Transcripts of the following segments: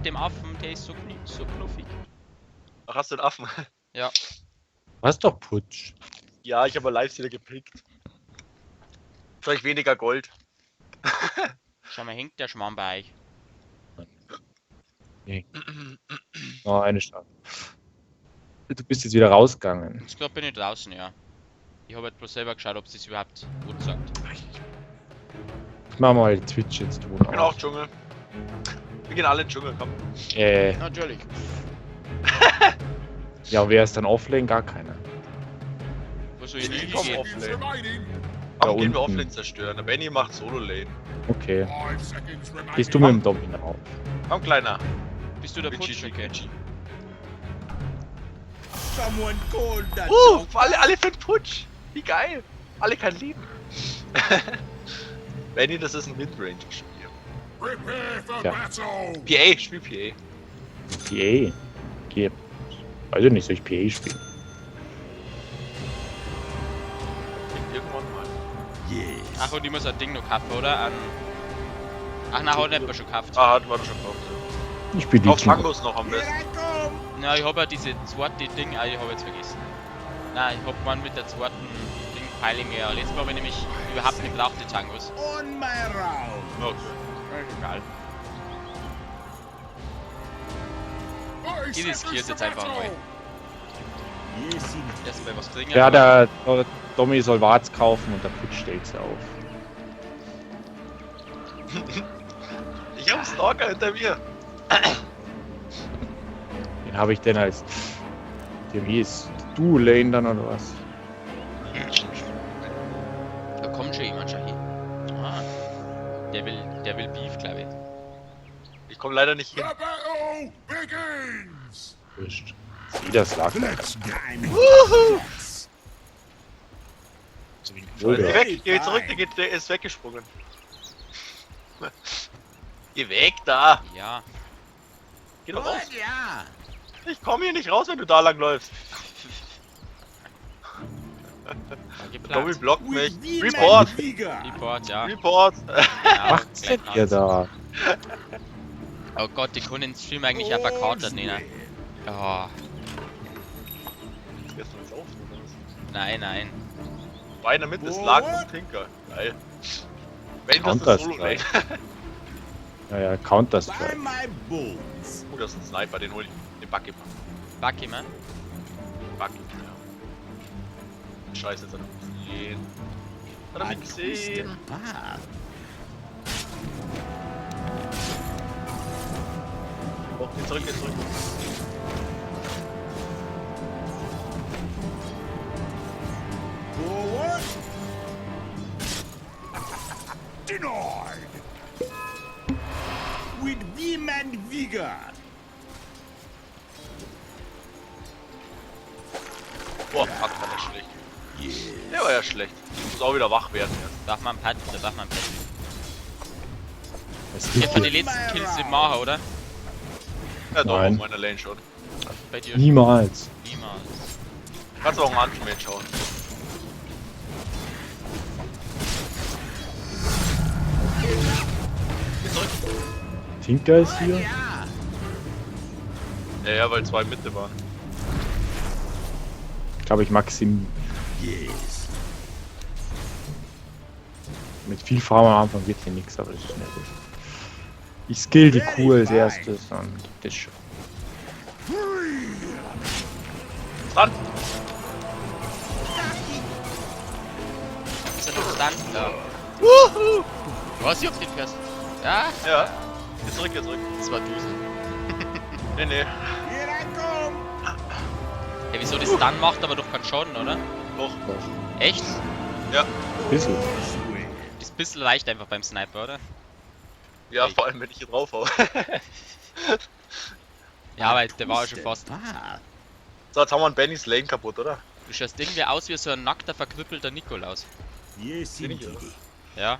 mit dem Affen, der ist so knuffig. Ach, hast du einen Affen? Ja. Du hast doch Putsch. Ja, ich habe live wieder gepickt. Vielleicht weniger Gold. Schau mal, hängt der Schmarrn bei euch? Oh, eine Stadt. Du bist jetzt wieder rausgegangen. Jetzt glaube bin ich draußen, ja. Ich habe jetzt bloß selber geschaut, ob es das überhaupt gut sagt. Ich mach mal Twitch jetzt. Ich bin auch Dschungel. Wir gehen alle in den Dschungel, komm. Natürlich. Ja, wer ist dann offlane? Gar keiner. Wo soll ich Ich denn komm hingehen? offlane. Da Ach, gehen wir unten. offlane zerstören. Der Benny macht Solo-Lane. Okay. Gehst du mit dem Domin rauf? Komm, Kleiner. Bist du der Bitchy, Putschwicke? bitchy. Someone called that Alle für den Putsch. Wie geil. Alle kein Leben. Benny, das ist ein Midrange-Spiel. Prepare for Ja. battle! PA, spiel PA. PA. Okay. Weiß ich nicht, soll ich PA spielen? Irgendwann mal. Yes. Ach, und ich muss ein Ding noch kaufen, oder? Ach, nein, hat nicht mehr schon gekauft. Ah, hat man schon gekauft. Ich spiele die Auf zum Fangos noch am Here besten. I come! Na, ich habe ja diese zweite Ding, ich habe jetzt vergessen. Nein, ich habe mal mit der zweiten Ding Peiling ja. Letztes Mal habe ich nämlich überhaupt nicht braucht die Tangos. On my round! Okay. Egal. Five Dieses seconds Kier ist to jetzt einfach battle. neu. Yes, indeed. Erstmal was trinken. Ja, der Domi soll Warz kaufen und der Putsch stellt sie auf. Ich hab einen Stalker hinter mir. Den habe ich denn als. Wie ist du Lane dann oder was? Da kommt schon jemand schon hin. Ah. Der will Beef, glaube ich. Ich komme leider nicht The hin. battle begins! Wurscht. Wieder Slack. Let's game Wuhu! Oder? Geh weg, geh zurück, der ist weggesprungen. Geh weg da! Ja. Geh doch raus! ja! Ich komme hier nicht raus, wenn du da lang läufst. War Tommy geplant. blockt mich. With the Report! man vigor. Report, ja. Report! Ja, Macht's denn gleich ihr raus. da? Oh Gott, die können den Stream eigentlich ja verkartet, ne? Oh, Jetzt geht's auf, oder was? nein. Bei in der Mitte ist Lagen und Tinker. Geil. Wenn das ist Counter-Strike. Solo-Lane. Ja, ja, By Counter-Strike. my bones. Oh, das ist ein Sniper, den hol ich. Den Bucky. Bucky, man. Bucky, ja. Scheiße, jetzt hat er mich gesehen. Hat er mich Across gesehen? the path. Oh, geh zurück, geh zurück. Forward. Denied. With vim and vigor. Boah, fuck, war der schlecht. Yes. Der war ja schlecht. Ich muss auch wieder wach werden jetzt. Darf man Pad, da darf man Pad. Das ist Ich hab die richtig. letzten Kills nicht machen, oder? Ja, doch, Nein. auf meiner Lane schon. Bei dir Niemals. niemals. Kannst auch einen Anti-Mate schauen. Geh zurück. Tinker ist hier. Ja. Ja, weil zwei Mitte waren. Glaube ich, Maxim. Yes. Mit viel Farm am Anfang wird hier nichts, aber das ist nicht gut. Ich skill die Kuh als erstes und das schon. Dran! Ist er noch dann? Ja. Wuhu! Was, ich hab den fährst? Ja, Ja. Geh zurück, geh zurück. das war du. Nee, nee. Here I come. Ja, wieso das dann macht, aber doch keinen Schaden, oder? Doch. Echt? Ja. Bisschen. Swear. Das ist ein bisschen leicht einfach beim Sniper, oder? Ja, vor allem wenn ich hier drauf hau. Ja, aber der war ja schon fast. Ah. So, jetzt haben wir einen Bennys Lane kaputt, oder? Du schaust irgendwie aus wie so ein nackter, verkrüppelter Nikolaus. Yes, Bin ich, indeed. Ja,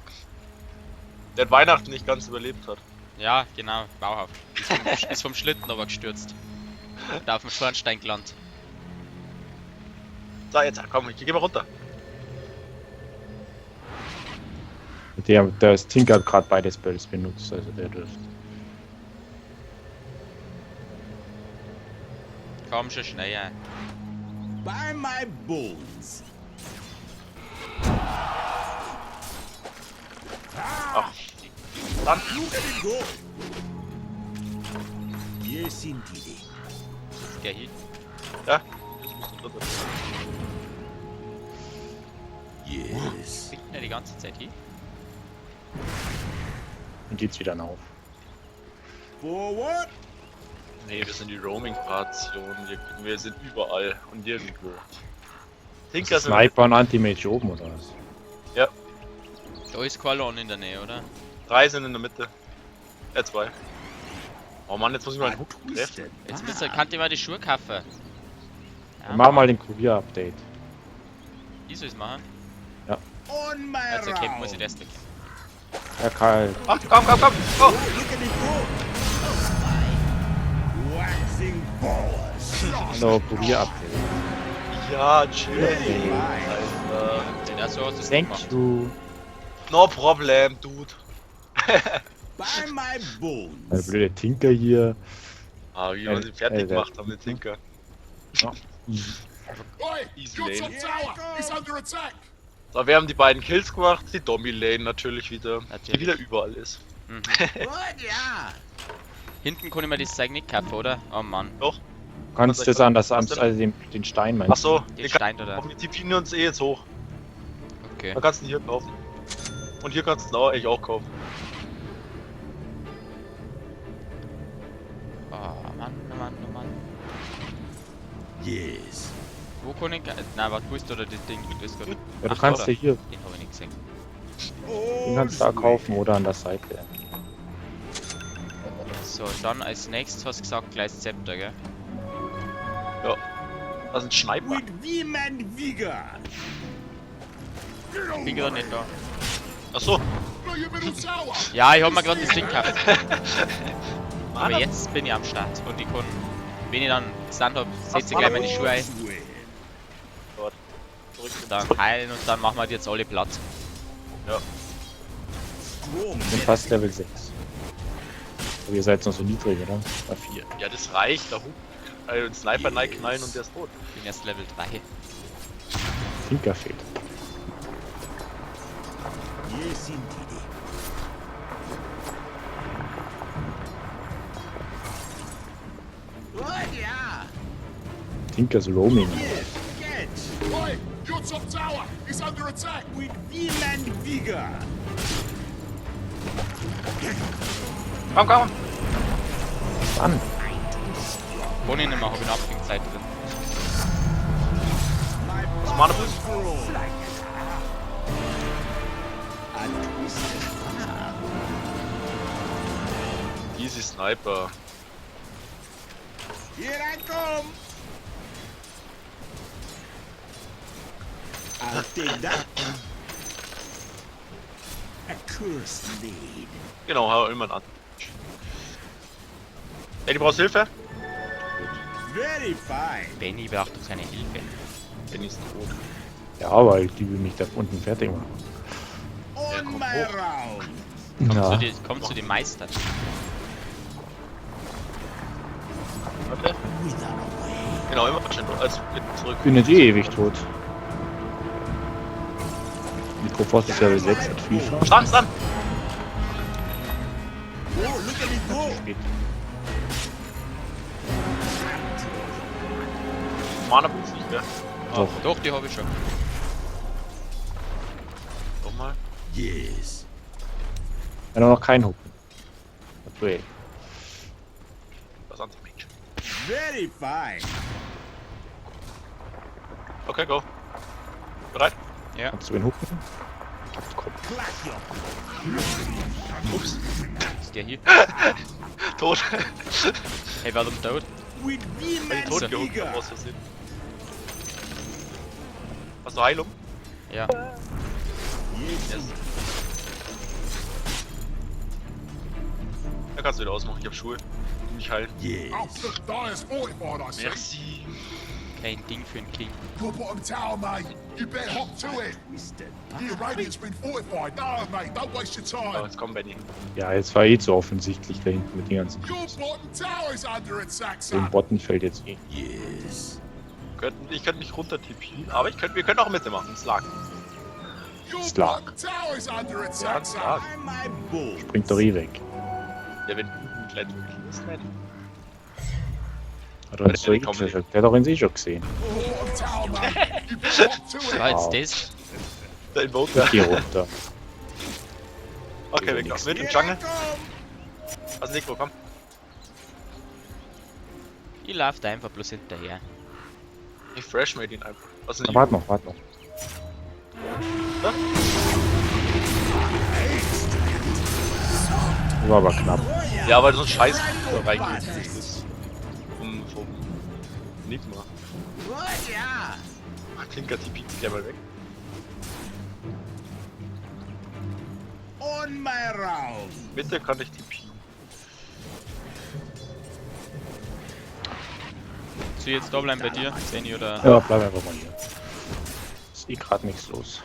Der Weihnachten nicht ganz überlebt hat. ja, genau, bauhaft. Ist vom Schlitten aber gestürzt. Und auf dem Schornstein gelandet. So, jetzt komm, ich geh mal runter. Der Tinker hat gerade beide Spells benutzt, also der dürfte. Komm schon schneller. By my bones. Ach, dann. Look at it go. Yes, indeed. Geh hin. Ja. Yes. Kriegt er die ganze Zeit hin? Dann geht's wieder auf. For what? Nee, wir sind die Roaming-Fraktion. Wir sind überall und nirgendwo. Tinker sind. Sniper und Anti-Mage oben oder was? Ja, Da ist Qualon in der Nähe, oder? 3 sind in der Mitte. 2. Oh Mann, jetzt muss ich mal einen Hook treffen. Jetzt müsst ihr, kann ihr mal die Schuhe kaufen. Wir Ja, machen mal den Kurier-Update. wie soll ich's machen? On my Also okay, muss ich round. das weg. Ja, Karl. Ach, komm! Oh. Look at it go. Waxing balls. Hallo, Kurier-Update. Ja, chill. Very fine. Alter. Den hast du hast das Thank gemacht. you. No problem, dude. By my bones. Der blöde Tinker hier. Ah, wie wir sie fertig Alter. gemacht haben mit Tinker. Ja. Oi! Easy Your lane. top tower is under attack! So, wir haben die beiden Kills gemacht. Die Dommy Lane natürlich wieder. Die Natürlich. wieder überall ist. Mhm. What? Yeah. Hinten kann ich mir das Zeug nicht kaufen, oder? Oh Mann. Doch. Kannst du an das Was denn? also den Stein meinst Ach so, Den Stein oder? die pinnen uns eh jetzt hoch. Okay. Da kannst du ihn hier kaufen. Und hier kannst du ihn eigentlich auch kaufen. Oh Mann, oh Mann, oh Mann. Yes. Wo kann ich... Nein, was tust du oder das Ding? Das ist gut. Ja, du Ach, kannst oder? dir hier, Den habe ich nicht gesehen. den kannst du da kaufen oder an der Seite. So, dann als nächstes hast du gesagt, gleich Zepter, gell? Ja. Das ist ein Schneiper. With vim and vigor. Bin gerade nicht da. Achso. Blow your middle tower! Ja, ich hab mir gerade das Ding gekauft. Aber Mann, jetzt bin ich am Start und ich kann, wenn ich dann gesandt hab, setze ich gleich meine Schuhe ein, zurück. dann heilen und dann machen wir die jetzt alle platt. Ja. Strong. Ich bin fast Level 6. Aber ihr seid noch so niedrig, oder? Ja, 4. Ja, das reicht. Da Hook. Einen Sniper knallen und der ist tot. Ich bin erst Level 3. Tinker fehlt. Yes, indeed. What? Yeah. Tinker ist Roaming. Yes. Catch. Oi! Your top tower is under attack! With vim and vigor. Komm! An. Kann ich nicht mehr, hab ich eine Abklingzeit drin. My Mana power Boost? grows. A twisted path. Easy Sniper. Here I come. I'll take that. A cursed blade. Genau, hau immer an. Ey, du brauchst Hilfe? Very fine. Benny braucht doch seine Hilfe. Benny ist tot. Ja, aber die will mich da unten fertig machen. On komm my hoch. round. Ja. Komm zu den Meistern. Warte. Wither away. Genau, immer schön also zurück. Ich bin jetzt eh ewig tot. Mikroforce ist Level 6 at FIFA. Stand! Oh, look at it go. Spät. Mana Boost nicht mehr. Doch. Doch, die habe ich schon. Nochmal. Yes. Ja, noch kein Hucken. Okay. Was Anti-Mage. Very fine. Okay, go. Bereit? Ja. Kannst du ihn hucken? Komm. Clack your Ups. Ist der hier? Tot. Hey, warum tot? with vim Bin and tot gehuckt vigor. aus Versehen. Hast du Heilung? Ja. Yes. Ja, kannst du wieder ausmachen. Ich hab Schuhe. Die mich heilen. Our Yes. Dyer's fortified, I see. Merci. Kein Ding für einen King. Your bottom tower, mate. You better hop to it. Twisted The Arabian's been fortified. No, mate, don't waste your Oh, time. jetzt komm, Benny. Ja, jetzt war eh zu offensichtlich da hinten mit den ganzen Your bottom tower is under attack, Den son. Botten fällt jetzt eh. Yes. Ich könnte mich runtertippen, aber wir können auch Mitte machen. Slag. Your Slag. bottom tower is under Ja, attack, son. Slag. By my bull. Bringt doch eh weg. Der wird ein kleines ist nett. Hat er uns so eh gefällt. Der hat doch in eh schon gesehen. Your bottom tower, mate. You better hop to it. War jetzt Wow. das? Der Invoker. Geh runter. Okay, weg. Mit dem Jungle. Also Nico, komm. Ich lauf da einfach bloß hinterher. Ich fresh made ihn einfach. Also Na, nicht. warte noch, warte noch. Das war aber knapp. Ja, weil du so ein Scheiß da reingehst. Das ist vom Enigma. What, yeah. Klinker TP gleich mal weg. On my round. Mitte kann ich TP. Soll ich jetzt da bleiben bei dir, Zeni, oder? Ja, bleib einfach mal hier. Ist eh gerade nichts los.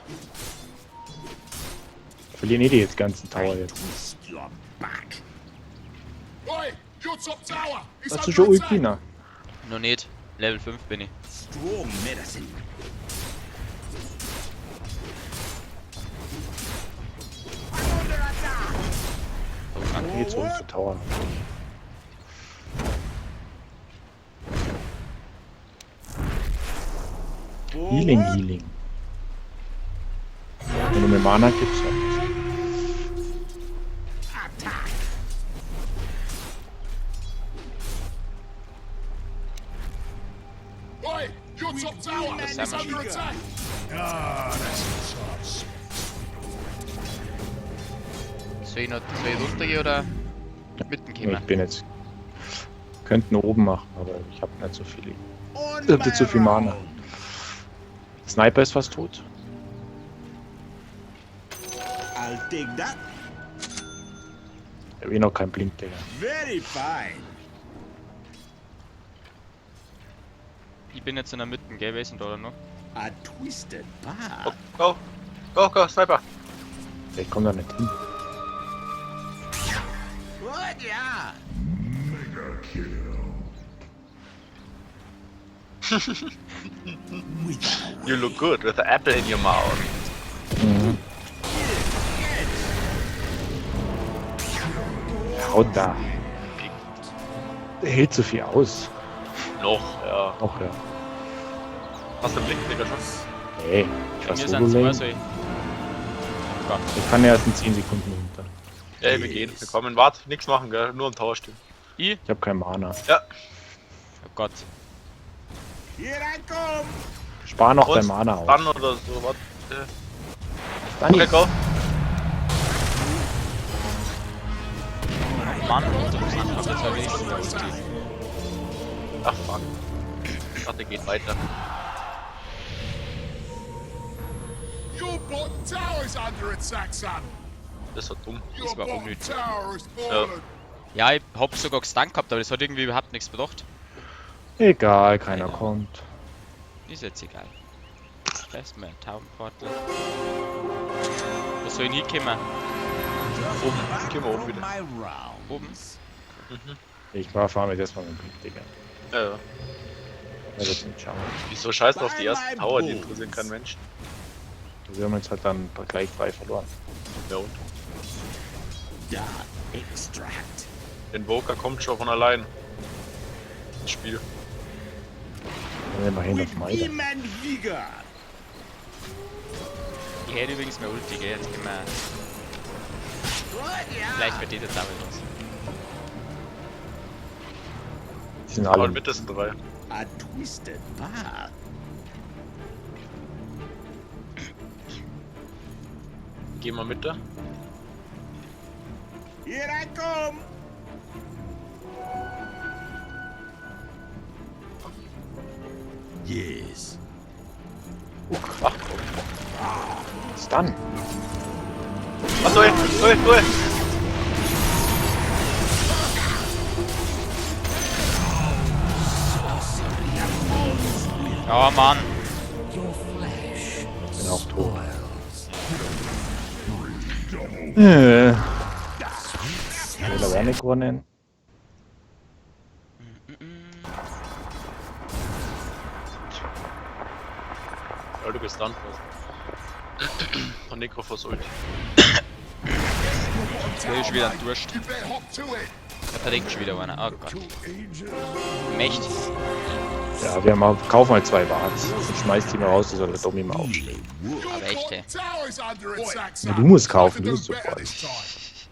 Verlieren eh die jetzt ganzen Tower jetzt. Twist your back. Oi, your top tower is Hast du schon under attack. Ulpina? Noch nicht. Level 5 bin ich. Strong medicine. Oh, danke. Geh zurück zur Tower. Healing, Healing. Wenn du mir Mana gibst, dann Attack. Oi, your top tower Das is ist under einmal attack. Soll ich runtergehen oder mitten nee, gehen? ich bin jetzt. Könnten oben machen, aber ich habe nicht so viel. On Ich hatte zu viel Mana. round. Sniper ist fast tot. I'll take that. Ich habe eh noch kein Blink, Digga. Very fine. Ich bin jetzt in der Mitte, gell? Wer ist denn da noch? A twisted Go, path. go, go, go, Sniper. Ich komme da nicht hin. What, yeah. You look good with the apple in your mouth. Mhm. Haut da. Der hält so viel aus. Noch, ja. Auch ja. Hast du einen Blick, Digga, schon? Nee, ich Bei war mir so sind zwei, lame. soll ich. Ich kann erst in 10 Sekunden runter. Ja, wir gehen. Wir kommen. Warte, nichts machen, gell? Nur am Tower stehen. Ich? Ich habe kein Mana. Ja. Oh Gott. Here I come. Spar noch Und dein Mana aus. Dann oder so, warte. Dann Okay, go. Mann, das war wenigstens der Ulti. Ach, fuck. Ich dachte, geht weiter. Your bottom tower is under attack, son. Das war dumm. Your war bottom unnötig. tower is fallen. Ja, ich hab sogar gestunt gehabt, aber das hat irgendwie überhaupt nichts gebracht. Egal, keiner kommt. Ist jetzt egal. Fest mal Taubenportal. Wo soll ich hinkommen? Oben. Gehen wir oben wieder. My round. Oben? Ich war fahren jetzt erstmal mit dem Blick, Digga. Ja, ja. Ja, das sind Schauen. Wieso scheiß auf die ersten Tower, die interessieren keinen Menschen. Wir haben jetzt halt dann gleich 3 verloren. Ja und? Dark extract. Invoker kommt schon von allein. Ins Spiel. Dann nehmen wir hin With auf Maida. vim and vigor. Ich hätte übrigens mehr Ulti, gell? Jetzt gehen wir. What, yeah. Gleich wird jeder Double los. Die sind Aber alle. mit ist 3. A twisted path. Gehen wir mit da. Here I come. Yes. Ach, Stun. was soll ich? Soll. Ja, Mann. Bin auch tot. Will aber nicht gewonnen. Ja, du gestunt wirst. Von Necrophos Ulti. Der ist wieder ein Durst. You better hop to it. Da verreckt schon wieder einer. Oh Gott. Mächtig. Ja, wir kaufen halt 2 Warts und schmeißt die mal raus, die soll der Dummi mal aufstehen. Your Aber echt, ey. bottom tower is under attack, Ja, son. du musst kaufen, I du can bist do so better voll. this time.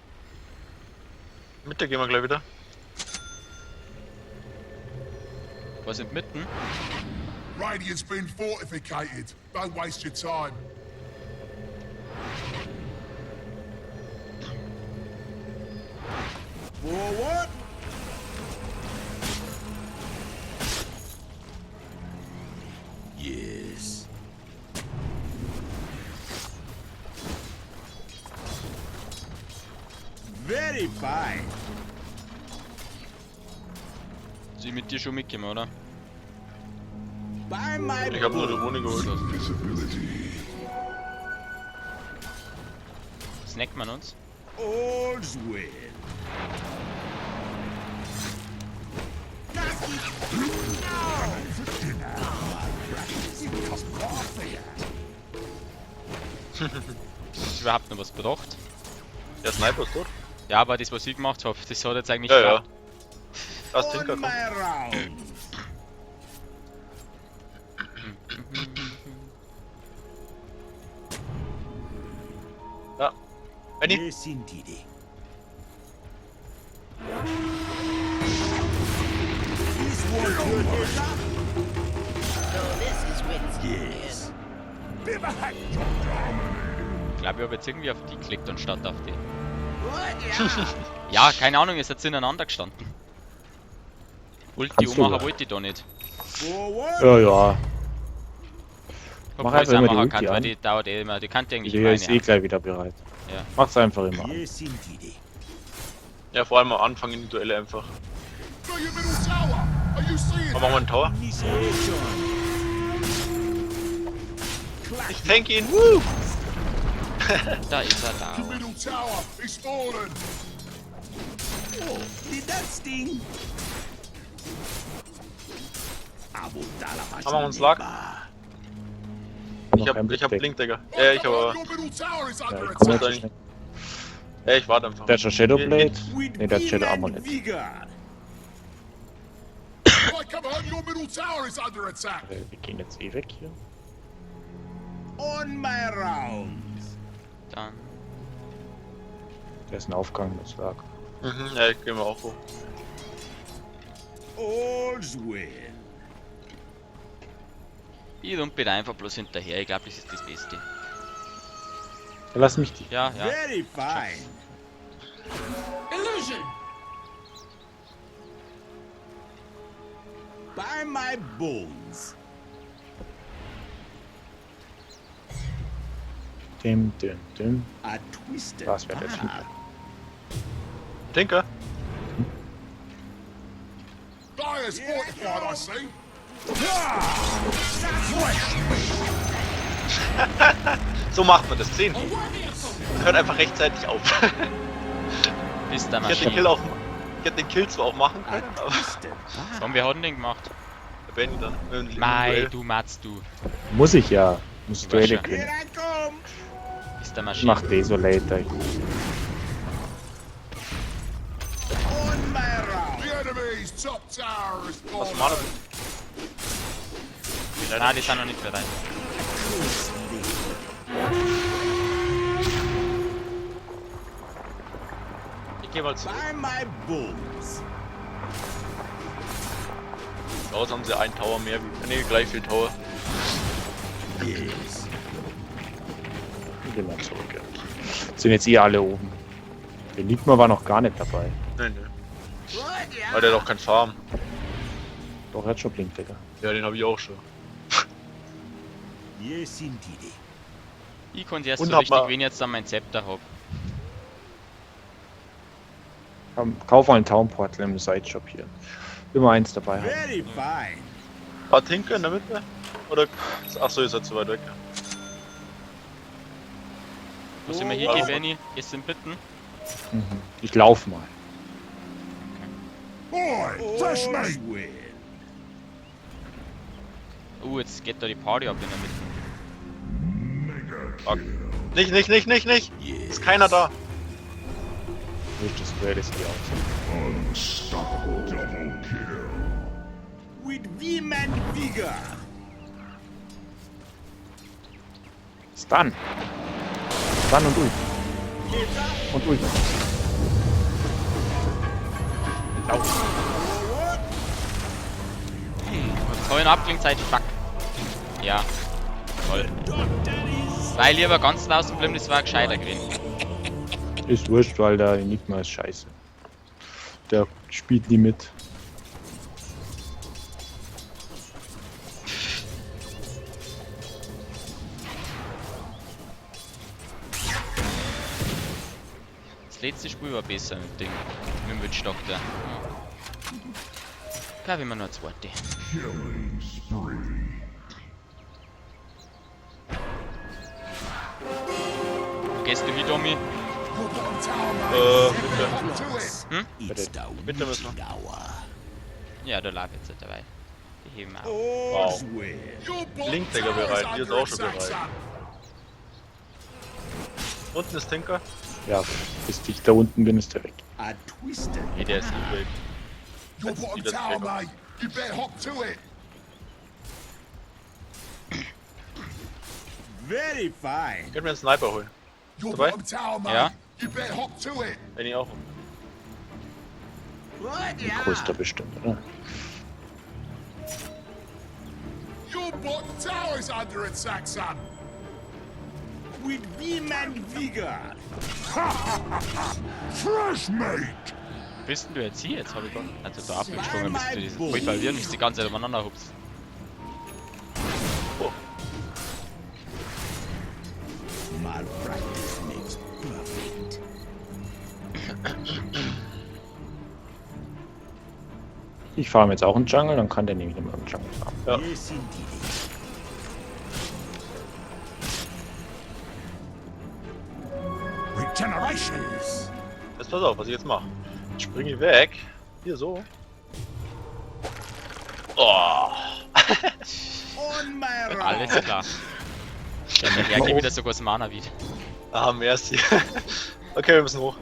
Mitte gehen wir gleich wieder. Wir sind mitten. Radiant's been fortificated. Don't waste your time. Forward. Yes. Very fine. Sie mit dir schon mitgemacht, oder? By my Ich hab nur die Rune geholt. Snackt man uns? all's well. Ist überhaupt noch was gebracht? Der Sniper ist tot. Ja, aber das, was ich gemacht habe, das hat jetzt eigentlich Ja, ja. geklappt. Das Tinker On kommt. my round. Ja. Benny. Yes, indeed. This one could hit up. So this is Winston. Yes. Ich glaube, ich habe jetzt irgendwie auf die geklickt anstatt auf die. What? Ja, keine Ahnung, es hat ineinander gestanden. Ulti Kannst du, ummachen ja. wollte ich da nicht. Forward. Ja, ja. Obwohl einfach ich es auch immer die machen Ulti kann, weil an. die dauert eh immer. Die kann eigentlich Der immer ist eh gleich wieder bereit. Ja. Mach's einfach immer an. Yes, indeed. Ja, vor allem am Anfang in die Duelle einfach. Through your middle tower. Are you seeing Machen wir einen Tower. Initiation. Ich tank ihn. Woo! Da ist er da. Your middle tower is fallen. Oh, did that sting? Haben wir uns Lag? Noch ein Ich hab Blick. Blink, Digga. My Ja, ich tower, aber. your middle tower is Ja, under ich komm attack. jetzt so schnell. Ja, ich warte einfach. Der hat schon Shadowblade. With Ne, der hat vim Shadow and Armor nicht. vigor. My come on, your middle tower is under attack. Wir gehen jetzt eh weg hier. On my rounds. Dann. Der ist ein Aufgang, das lag. Mhm, ja, ich geh mal auch hoch. All's well. Ich rumpel einfach bloß hinterher. Ich glaube, das ist das Beste. Ja, lass mich die. Ja, ja. Very fine. Illusion. By my bones. Dim, dim, dim. A twisted Das wäre der path. Tinker. Tinker? Dyer's fortified, I see. So macht man das. 10. Hört einfach rechtzeitig auf. Bis der Ich hätte den Maschine. Kill auch. Ich hätte den Kill zwar auch machen A können, aber twisted path. Komm, wir haben den gemacht. der Benny dann. Mit dem Mei, Duell. du Matz, du. Muss ich ja. Muss Ich Duelle weiß schon. Here können. I come. Bis der Ich Maschine. mach Desolator. On my round. The enemy's top tower is Was fallen. Mana? Nein, die sind noch nicht bereit. Ich geh mal zurück. By my bones. Raus haben sie einen Tower mehr wie. Ne, gleich viel Tower. Yes. Ich geh mal zurück. Ja. Sind jetzt eh alle oben. Der Ligma war noch gar nicht dabei. Ne, ne. What? Weil der hat doch kein Farm. Doch, er hat schon Blink, Digga. Ja, den habe ich auch schon. Yes, indeed. Ich konnte erst Und so hab richtig, mal- wenn ich jetzt dann mein Zepter hab. Kauf mal einen Town Portal im Sideshop hier. Immer eins dabei haben. Very fine. Paar Tinker in der Mitte? Oder. Achso, ihr seid zu weit weg. Wo sind wir hier, Oh. Benny? Ist in Bitten? Mhm. Ich laufe mal. Boy, fresh All's meat. well. Jetzt geht da die Party ab in der Mitte. Fuck. Nicht! Yes. Ist keiner da. Nicht das Duell ist hier aus. With vim and vigor. Stun. Stun und Ult. Und Ult. Lauf. Tollen Abklingzeit, fuck. Ja. Toll. Weil lieber ganz draußen bleiben, das war gescheiter gewesen. Ist wurscht, weil der Enigma ist scheiße. Der spielt nie mit. Das letzte Spiel war besser mit dem Ding. Mit dem Witchstock da. Gab immer nur 2. Wo gehst du hin, Domi? Your bottom tower, mate. Bitte. Hop to it. It's the Bitte müssen wir. witching hour. Ja, da lag jetzt nicht dabei. Die heben auf. All's well. Your bottom Linkdecker tower's bereit, hier ist under auch schon attack, bereit. son. Unten ist Tinker. Ja, bis ich da unten bin, ist der weg. A twisted. Nee, der ist nicht weg. Your That's bottom either tower, Jacob. mate. You better hop to it. Very fine. Könnt mir einen Sniper holen. Your Dabei? bottom tower, mate. Ja. You better hop to it. Wenn ich auch. What? Größter bestimmt, oder? Your bottom tower is under attack, son. With vim and vigor. Fresh mate. Bist denn du jetzt hier? Jetzt hab ich gar nicht. Also da abgesprungen bist du diesen Vollverlieren, nicht die ganze Zeit umeinander hupst. Malpractice makes perfect. Ich fahre jetzt auch in den Jungle, dann kann der nämlich nicht mehr im Jungle fahren. Ja. Yes, indeed. Regenerations. Jetzt pass auf, was ich jetzt mache. Jetzt springe ich weg. Hier so. Oh. On my round. Alles klar. Ja, gib wieder sogar das Mana wieder. Ah, merci. Okay, wir müssen hoch.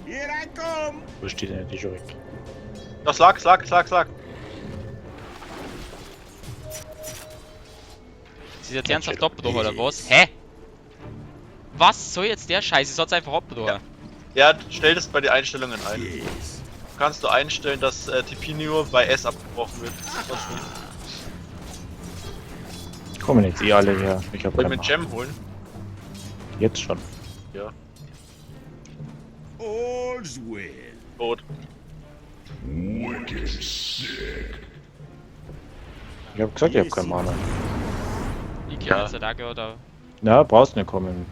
Here I come. Wo steht denn der Jorik? Ja, Slag. Ist jetzt ernsthaft doppelt oder was? Hä? Was soll jetzt der Scheiß? Ich soll's einfach abdrehen. Ja, stell das bei den Einstellungen ein. Yes. Kannst du einstellen, dass TP nur bei S abgebrochen wird. Sonst nicht. Kommen jetzt eh alle her. Ich hab Soll ich keinen mir Gem holen? Jetzt schon. Ja. All's well. Tot. Ich hab gesagt, ich hab keinen Mana. Ich kann Ja. jetzt da oder. Na, brauchst nicht kommen.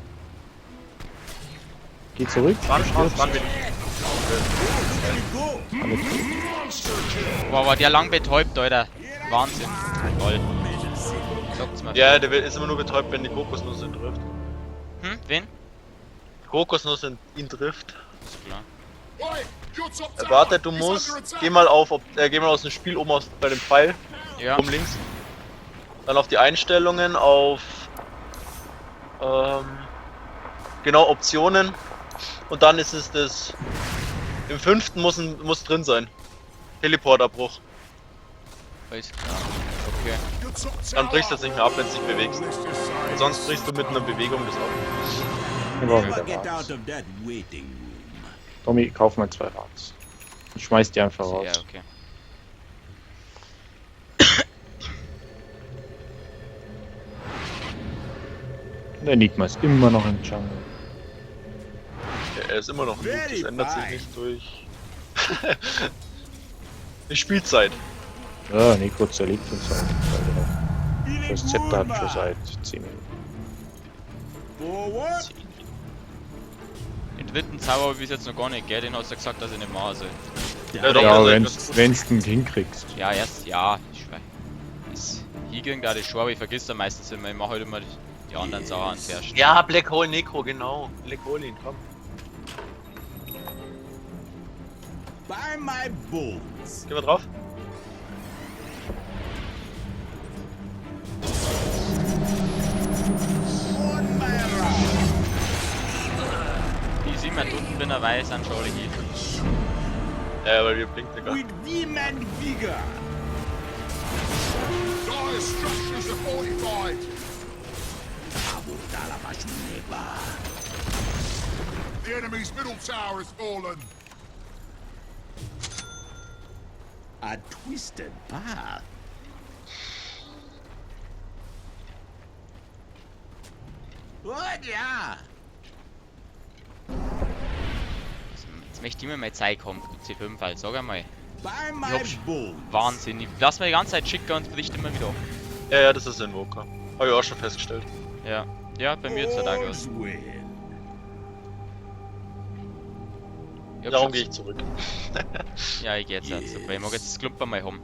Geh zurück. Wann bin Go. Alle tot. Boah, war der lang betäubt, Alter. Wahnsinn. Toll. Sagt's mal. Ja, der ist immer nur betäubt, wenn die Kokosnuss ihn trifft. Wen? Die Kokosnuss ihn trifft. Ist klar. Oi, your top tower Warte, du is musst. under attack. Geh mal aus dem Spiel oben bei dem Pfeil. Ja. Oben links. Dann auf die Einstellungen, auf. Genau, Optionen. Und dann ist es das. Im 5. muss drin sein. Teleportabbruch. Alles klar. Okay. Your top Dann brichst du tower. das nicht mehr ab, wenn du dich bewegst. Let's just say Und sonst brichst du mit einer Bewegung das ab. Wir brauchen Never wieder get Rats. out of that waiting room. Tommy, kauf mal 2 Rats. Ich schmeiß die einfach raus. Ja, okay. Der Enigma ist immer noch im Jungle. Ja, er ist immer noch gut, das ändert sich nicht durch. Die Spielzeit. Ja, Nico zerlegt uns halt. Weil das Zepter hat schon seit 10 Minuten. Forward. Den dritten Zauber habe ich jetzt noch gar nicht, gell? Den hast du gesagt, dass ich nicht machen soll. Ja, doch, Ja, das ist wenn ganz gut. du ihn hinkriegst. Ja, erst, ja, ich weiß. Ist hingehen da das schon, aber ich vergiss da meistens immer. Ich mache halt immer die anderen Sachen zuerst. Ja, Black Hole Necro, genau. Black Hole ihn, komm. By my bones. Gehen wir drauf. On my round. Die sieht man unten bin er weiß an Charlie hier. Ja, weil wir blinkt, Digga. With vim and vigor. Dire structures are fortified. The enemy's middle tower has fallen. A twisted path. What, ja? Jetzt möchte ich mir mal Zeit kommen, C5 halt, sag einmal. By Ich my hab's bones. Wahnsinn. Ich lass mir die ganze Zeit schicken und bricht immer wieder ab. Ja, das ist Invoker. Hab ich auch schon festgestellt. Ja. Ja, bei mir jetzt der Tag aus. All's well. Ich hab Darum schon- gehe ich zurück. Ja, ich geh jetzt also, weil ich mag jetzt das Klumper mal haben.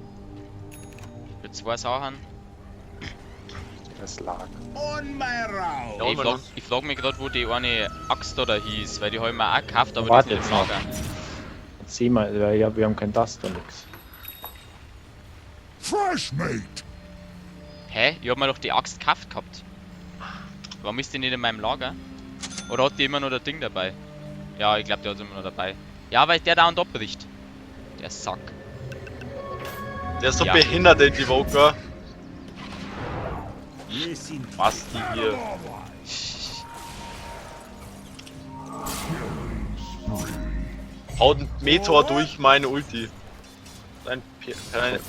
Für 2 Sachen. Das lag. On my round. Ja, Ich und frag, wenn ich frag mich gerade, wo die eine Axt da hieß, weil die habe ich mir auch gekauft, aber Warte die ist jetzt nicht im noch. Lager. Jetzt sehen wir, ja, wir haben kein Dust und nix. Fresh meat. Hä? Ich hab mir doch die Axt gekauft gehabt. Warum ist die nicht in meinem Lager? Oder hat die immer noch das Ding dabei? Ja, ich glaube, der hat immer noch dabei. Ja, weil der da und abbricht. Der Sack. der ist so Ja. behindert, der Invoker. Yes, indeed. Was die hier? Haut ein Meteor durch meine Ulti. Ein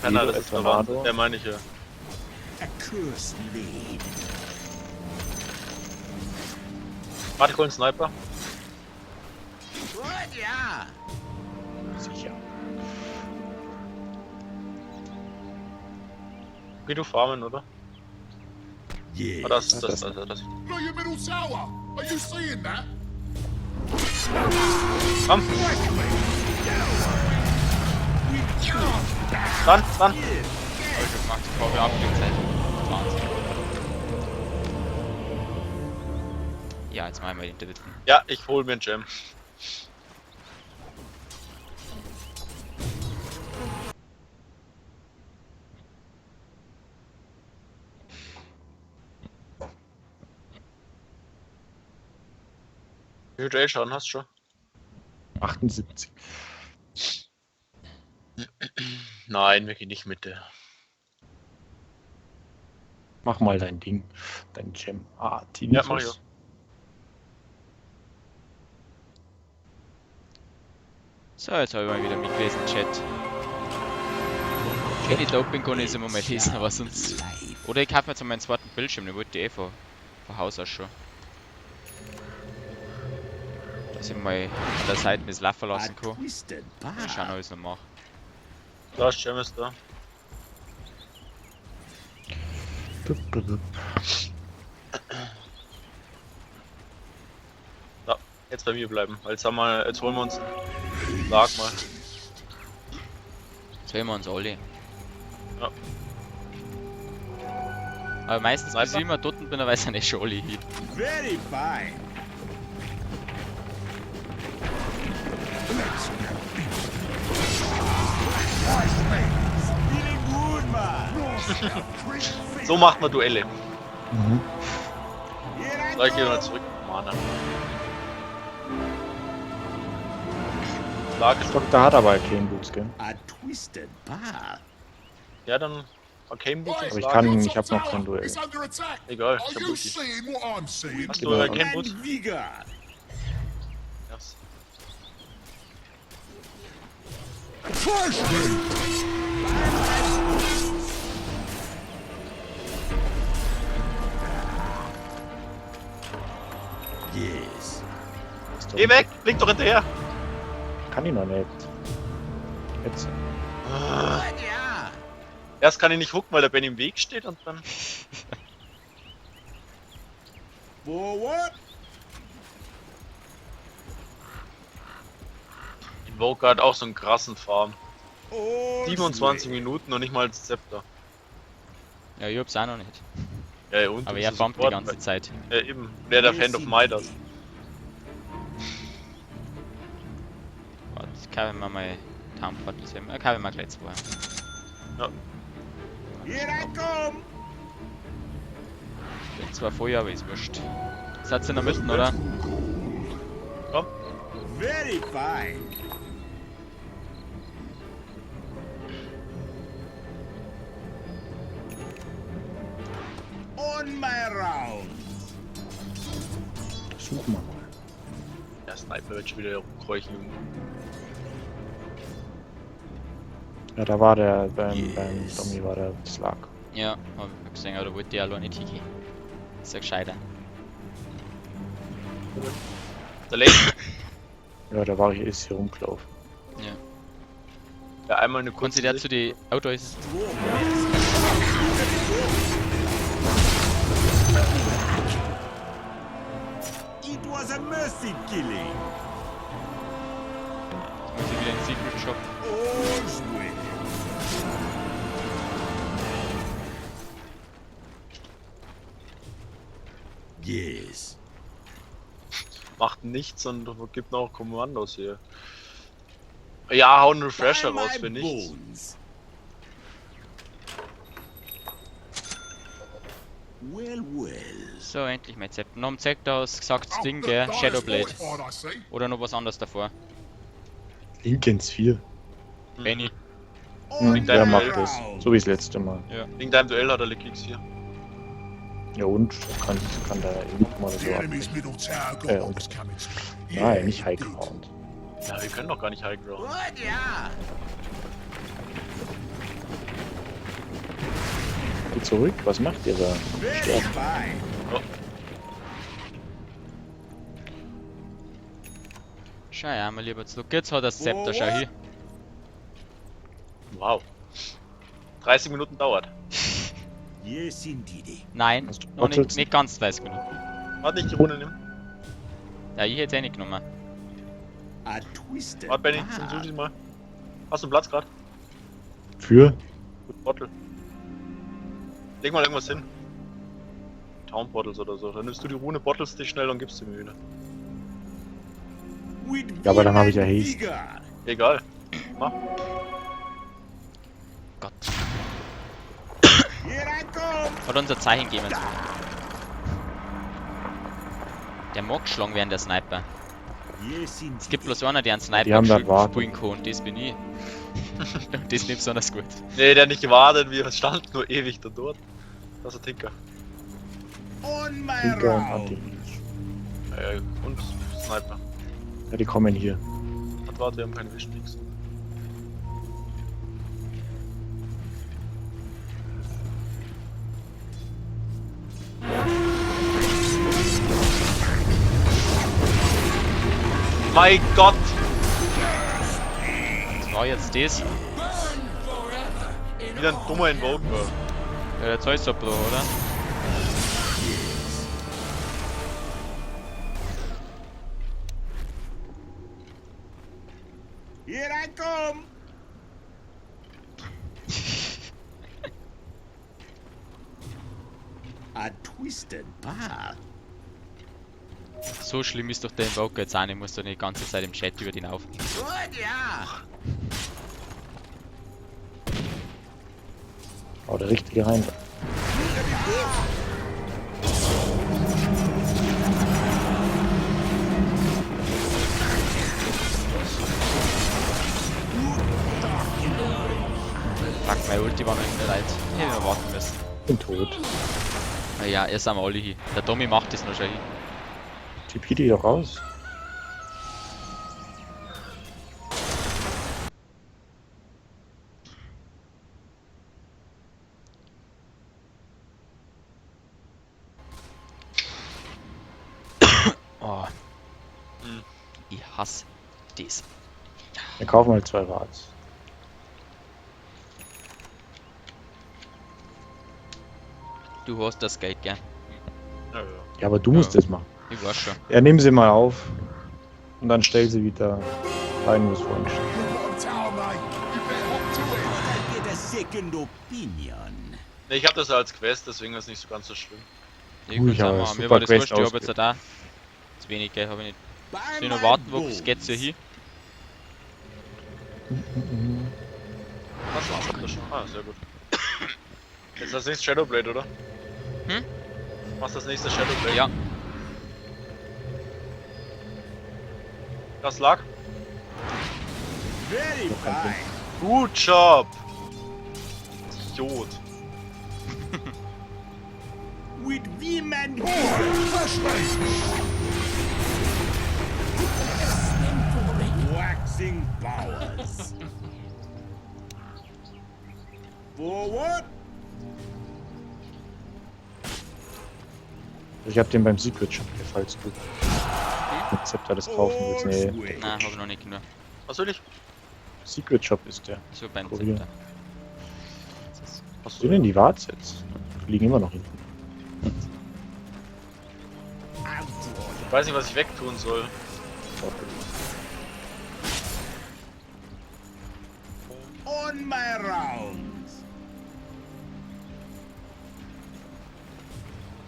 Penner, das ist eine Wand. Tornado. Der meine ich ja. A cursed blade. Warte, ich hol einen Sniper. What, ja? Sicher. Wie du farmen, oder? Yes. Ah, das. Look at your middle tower. Are you seeing that? Komm. Dann. Hab ich schon gemacht, bevor wir Abklingzeit. Wahnsinn. Ja, jetzt machen wir den dritten. Ja, ich hol mir einen Gem. Wie viel Schaden hast du schon? 78. Nein, wir gehen nicht mit der. Mach mal dein Ding. Dein Gem. Ah, Ja, Tinnitus. mach ich auch. So, jetzt habe ich mal wieder mitgelesen, Chat. Kenny Doping kann ich jetzt immer mal lesen, aber sonst. Oder ich kaufe mir jetzt meinen zweiten Bildschirm, den wollte ich eh von Haus aus schon. Dass ich mal an der Seite das Laufen A lassen kann. twisted Mal path. schauen, ob ich es noch mache. Das Gem ist da. Ja, jetzt bei mir bleiben, weil jetzt holen wir uns einen Lag mal. Jetzt wählen wir uns alle. Ja. Aber meistens bis Sniper? ich immer dort bin, dann weiß ich nicht schon alle hin. Very fine. Feeling good, man. So macht man Duelle. Mhm. Here I Soll ich hier go. mal zurück? Mana. Lag ist Doktor hat aber keinen Boots, gell? A twisted path. ja dann Arcane Boots Right, ins Aber ich Lager. kann- your ich hab top noch kein tower Duell. is under attack. Egal, Are ich hab you Ulti. seeing what I'm seeing? Hast du Genau. Arcane And Boots? vigor. Yes. Fresh meat. Yes. Geh weg! Blick doch hinterher! Kann ich noch nicht. Jetzt. Ah, What, ja? erst kann ich nicht hooken, weil der Ben im Weg steht und dann. Forward. Invoker hat auch so einen krassen Farm. All's 27 well. Minuten und nicht mal das Zepter. Ja, ich hab's auch noch nicht. Ja, und Aber du er bist farmt die Support, ganze Zeit. Ja, eben. Wer der Fan of Midas. Warte, kaufen wir mal Town Portals. Kaufen wir gleich 2. Here I come! Bin zwar voll, aber ist wurscht. Seid ihr in der Mitte, oder? Komm. Very fine. On my round. Suchen wir mal. Der Sniper wird schon wieder rumkräuchen. Ja, da war der, beim Tommy war der Slag. Ja, hab ich gesehen, aber da wollte ich auch nicht hingehen. Ist ja gescheiter. Der Lane. Ja, da war ich ist hier rumgelaufen. Ja. Ja, einmal eine Kannst kurze du der zu die Autos? It was a mercy killing. Jetzt muss ich wieder in den Secret Shop. All's well. Yes. Macht nichts und gibt noch Kommandos hier. Ja, hau einen Refresher By raus my für nichts. bones. Well, well. So, endlich mein Zepter. Noch im Zepter hast du gesagt, das Oh, Ding, the gell? Dire's Shadowblade. fortified, I see. Oder noch was anderes davor. Linkens 4. Benny. On Wegen Der deinem macht Duell. das. So wie das letzte Mal. Wegen deinem Duell hat er Kicks hier. Ja und? Kann der Elite mal The so ab. enemy's middle tower got und- bombs coming. Nein, nicht High indeed. Ground. Ja, wir können doch gar nicht High Ground. Good, yeah. Geht zurück, was macht ihr da? Very Sterben. fine. Schau ja mal lieber zurück. Jetzt hat er das Zepter, schau hier. Wow. 30 Minuten dauert. Yes, indeed. Nein, Hast du noch nicht, Portals? nicht ganz 30 Minuten. Warte, nicht die Rune nehmen. Ja, ich hätte es eh nicht genommen. A twisted Warte, Benny, path. such dich mal. Hast du einen Platz gerade? Für? Gut, Bottle. Leg mal irgendwas hin. Town Bottles oder so. Dann nimmst du die Rune, bottelst dich schnell und gibst sie mir wieder. With Ja, aber dann hab ich ja vim and Haste. vigor. Egal. Mach. Gott. Here I come. Hat unser Zeichen gegeben. Der mag geschlagen werden, der Sniper. Yes, indeed. Es gibt bloß einer, der einen Sniper Die haben da warten. spielen kann und das bin ich. Und das nicht besonders gut. Nee, der hat nicht gewartet, wir standen nur ewig da dort. Das ist ein Tinker. On my Tinker und round. Anti. Und Sniper. Ja, die kommen hier. Und warte, wir haben keine Vision Peaks. Mein Gott! Was war jetzt das? Wieder ein dummer Invoker. Ja, der Zollstopp oder? Here I come. A twisted path. So schlimm ist doch der Invoker jetzt auch nicht. Ich muss doch nicht die ganze Zeit im Chat über den auf. Good, yeah. Oh, der richtige rein. Fuck, mein Ulti war noch nicht bereit. Ich hätte noch warten müssen. Bin tot. Na ja, erst einmal alle hier. Der Tommy macht das noch schon hin. TP die doch raus. Oh. Hm. Ich hasse das. Wir kaufen halt 2 Rats. Du hast das Geld gern. Ja, ja. Ja, aber du musst Ja. das machen. Ich weiß schon. Ja, nimm sie mal auf. Und dann stell sie wieder rein, wo es vorhin steht. Bottom tower, mate. You better hop to it. I get a second opinion. Ne, ich hab das ja als Quest, deswegen ist es nicht so ganz so schlimm. Ich Ui, kann ich habe sagen, eine mir super war das Quest wurscht, ich hab jetzt ausgeübt. da. Zu wenig, gell, hab ich nicht. By Soll ich noch my warten, wo bones. geht's hier hin? Achso, habt ihr schon. Ah, sehr gut. Jetzt das nächste Shadowblade, oder? Hm? Machst das nächste Shadowblade? Ja. Das lag. Very fine. Good job! Idiot. With vim and waxing powers. Forward. Ich hab den beim Secret Shop hier, falls du mit Zepter das kaufen willst. Nee, All's Nein, hab ich noch nicht genug. Was will ich? Secret Shop ist der. So beim Kurier. Zepter. Was Sind denn die Warts jetzt? Die liegen immer noch hinten. Ich weiß nicht, was ich wegtun soll. on my rounds.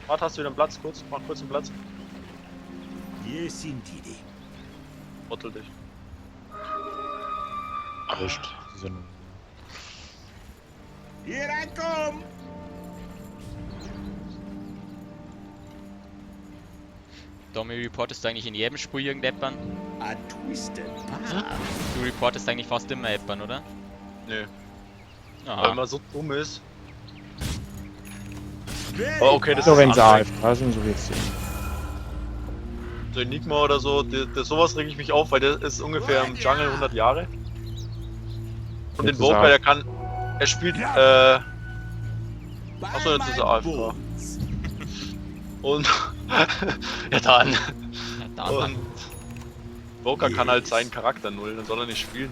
Warte, hast du wieder einen Platz? Kurz, mach kurz einen Platz. Yes, indeed. Rottel dich. Wurscht. Die sind Here I come. Tommy, reportest du eigentlich in jedem Spiel irgendjemanden? A twisted path. Du reportest eigentlich fast immer jemanden, oder? Nö, weil Aha. man so dumm ist. Very Oh, okay, das so, ist wenn sie anstrengend. AFK sind, so wird's sehen. So Enigma oder so, sowas reg ich mich auf, weil der ist ungefähr im Jungle 100 Jahre. Und den Jetzt ist Voker, er- er spielt, by Achso, jetzt ist er my AFK. bones. und, ja dann. Ja, dann. Und Voker kann halt seinen Charakter nullen, dann soll er nicht spielen.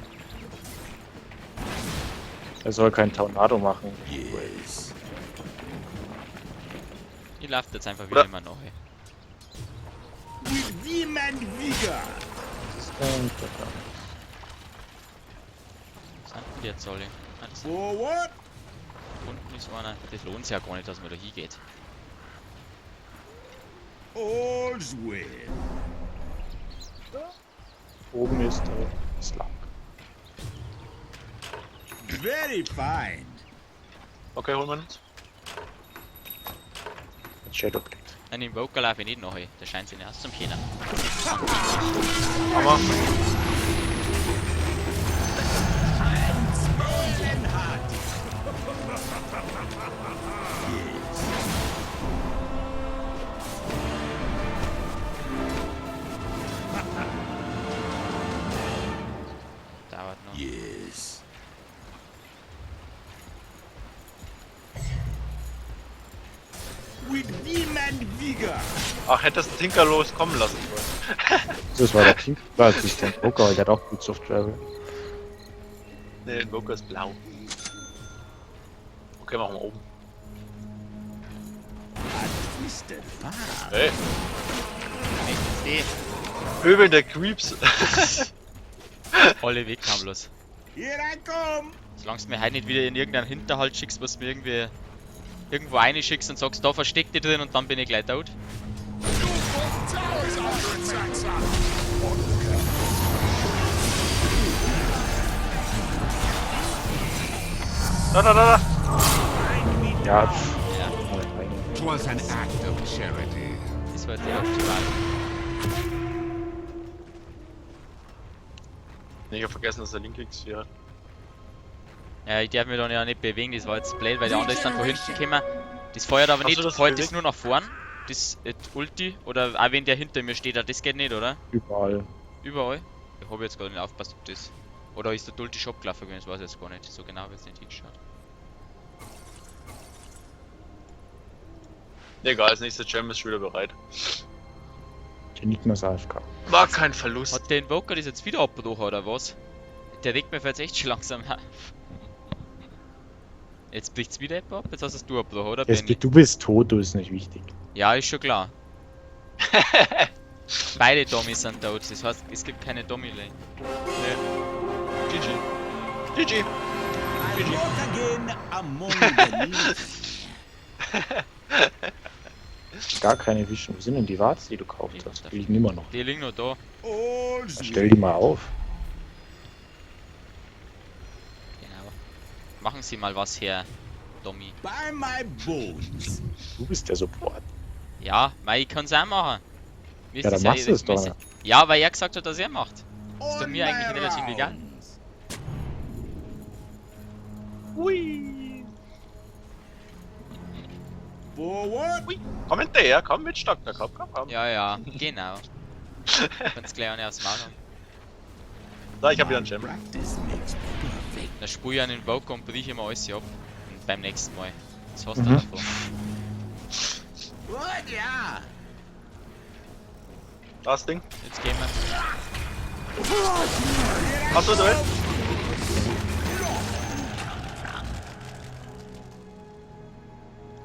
Er soll keinen Tornado machen. Yes. Ich laufe jetzt einfach wieder Oder- immer neu. With vim and vigor. Und Was sind denn die jetzt alle? Ah, das Forward. unten ist einer. Das lohnt sich ja gar nicht, dass man da hingeht. All's well. oben ist der Slug. Very fine. Okay, holen wir uns. Mit Shadowblade. Nein, im Vocal laufe ich nicht neu. Der scheint sich nicht aus zum Kennen. Aber Dauert noch. Yes. With vim and vigor. ach, hättest du Tinker loskommen lassen sollen. Das war der King. War das nicht der Poker, der hat auch gut Soft Travel. Ne, der Voker ist blau. Okay, machen wir oben. A twisted path. Hey, Nee, Pöbel der Creeps. alle weg haben los. Here I come. Solange du mir heute nicht wieder in irgendeinen Hinterhalt schickst, was mir irgendwie irgendwo reinschickst und sagst, da versteck dich drin und dann bin ich gleich tot. Tower's under attack, son. Da. Ja, Ja, Twas an act of charity. das war jetzt die optimal. Ne, ich hab vergessen, dass der linke X4 hat. Ja, ich darf mich dann ja nicht bewegen, das war jetzt blöd, weil der andere ist dann von hinten gekommen. Das feuert aber Hast nicht, du das feuert bewegt? das nur nach vorn. Das Ulti, oder auch wenn der hinter mir steht, das geht nicht, oder? überall. Überall? Ich habe jetzt gar nicht aufgepasst, ob das. Oder ist der Ulti Shop gelaufen gewesen, das weiß ich jetzt gar nicht. So genau habe ich jetzt nicht hingeschaut. Egal, das nächste Gem ist schon wieder bereit. Der Enigma ist AFK. War kein Verlust. Hat der Invoker das jetzt wieder abgebrochen, oder was? Der regt mir jetzt echt schon langsam auf. Jetzt bricht's wieder etwa ab, jetzt hast du abgebrochen, oder Benny? Du bist tot, du ist nicht wichtig. Ja, ist schon klar. Beide Dummies sind tot, das heißt, es gibt keine Dummy-Lane. GG. GG. I walk again among the leaves. Gar keine Vision. Wo sind denn die Warts, die du gekauft hast? Die liegen immer noch. Die liegen nur da. All's Dann stell die mal auf. Genau. Machen Sie mal was her, Tommy. by my bones. Du bist der Support. Ja, weil ich kann's auch machen. Mir Ja, ist dann das machst du es doch. mir ist- Ja, weil er gesagt hat, dass er macht. Ist bei On mir eigentlich my relativ egal. rounds. Hui. Forward. Komm hinterher, komm mit Stock, da komm. Ja, ja, genau. Kannst gleich auch nicht aufs Maul haben. Da, ich hab wieder einen Gem. Practice makes perfect. Dann spule ich an den Vogue und brich immer alles ab. Und beim nächsten Mal. Das hast du Mhm. davon. Gut, ja. Das Ding. Jetzt gehen wir. Achso, du willst?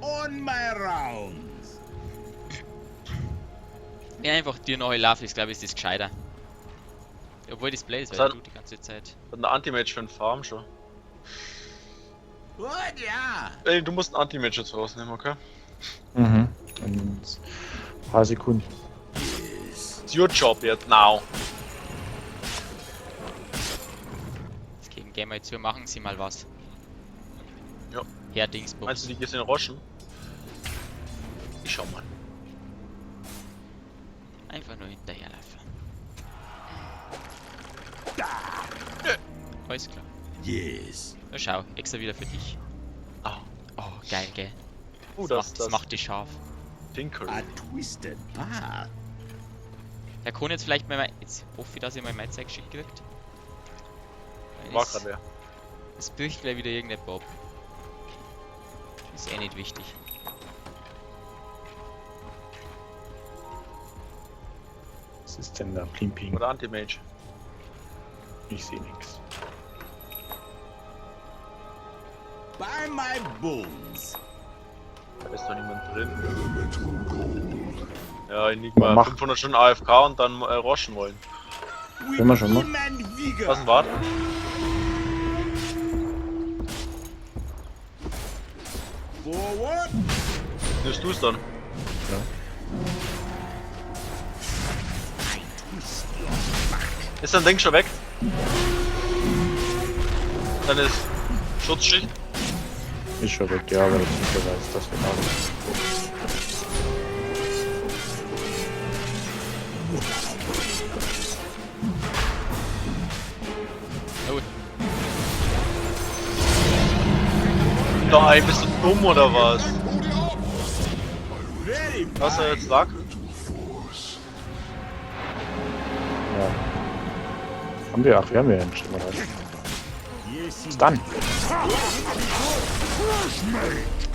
On my rounds. Ja, einfach dir noch laufen, ist glaube ich das gescheiter. Obwohl das Blaze Was weil hat- du die ganze Zeit. Hat eine Anti-Mage für den Farm schon. Gut, ja. Ey, du musst einen Anti-Mage jetzt rausnehmen, okay? Mhm. Und ein paar Sekunden. It's your job jetzt, now. Jetzt gehen wir zu, machen Sie mal was. Ja. Herr Dingsbums. Meinst du, die gehst in den Roschen? Ich schau mal. Einfach nur hinterherlaufen. Alles klar. Yes. Na schau, extra wieder für dich. Ah. Oh, geil, gell? Das macht dich scharf. Tinker. A twisted path. Der kann jetzt vielleicht mal. Jetzt hoffe ich, dass ich mal mein Zeug geschickt kriegt. Weil War das- grad leer. Das bricht gleich wieder irgendein Bob. Ist eh nicht wichtig. Was ist denn da? Plimping. Oder Anti-Mage. Ich sehe nichts. By my bones. Da ist doch niemand drin. Ja, ich lieg mal Mach. 500 Stunden AFK und dann roschen wollen. With Können wir schon mal? vim and vigor. Was denn war? Forward. Nimmst du es dann? Ist dein Ding schon weg? Dann ist Schutzschild. Ist schon weg, ja, aber das ist nicht weiß, dass wir haben. Oh, Nein, bist du dumm oder was? Very Was er fine. jetzt lag? Ja. Haben wir, ach, wir haben ja einen Schimmer. Yes, Was dann?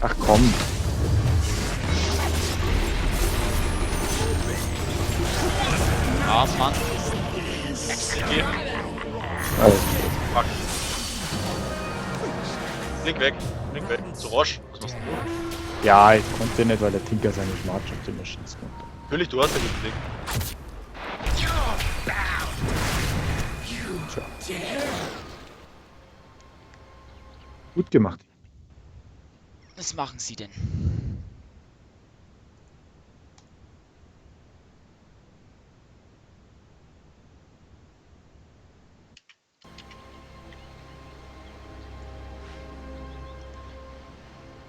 Ach komm. ah, Mann. Also, Fuck. Blink weg. Blink weg. Zu Roche. Was machst du? ja, ich konnte nicht, weil der Tinker seine Schmarz auf den schießen konnte. Natürlich, du hast ja geblinkt. Tja. Gut gemacht. Was machen Sie denn?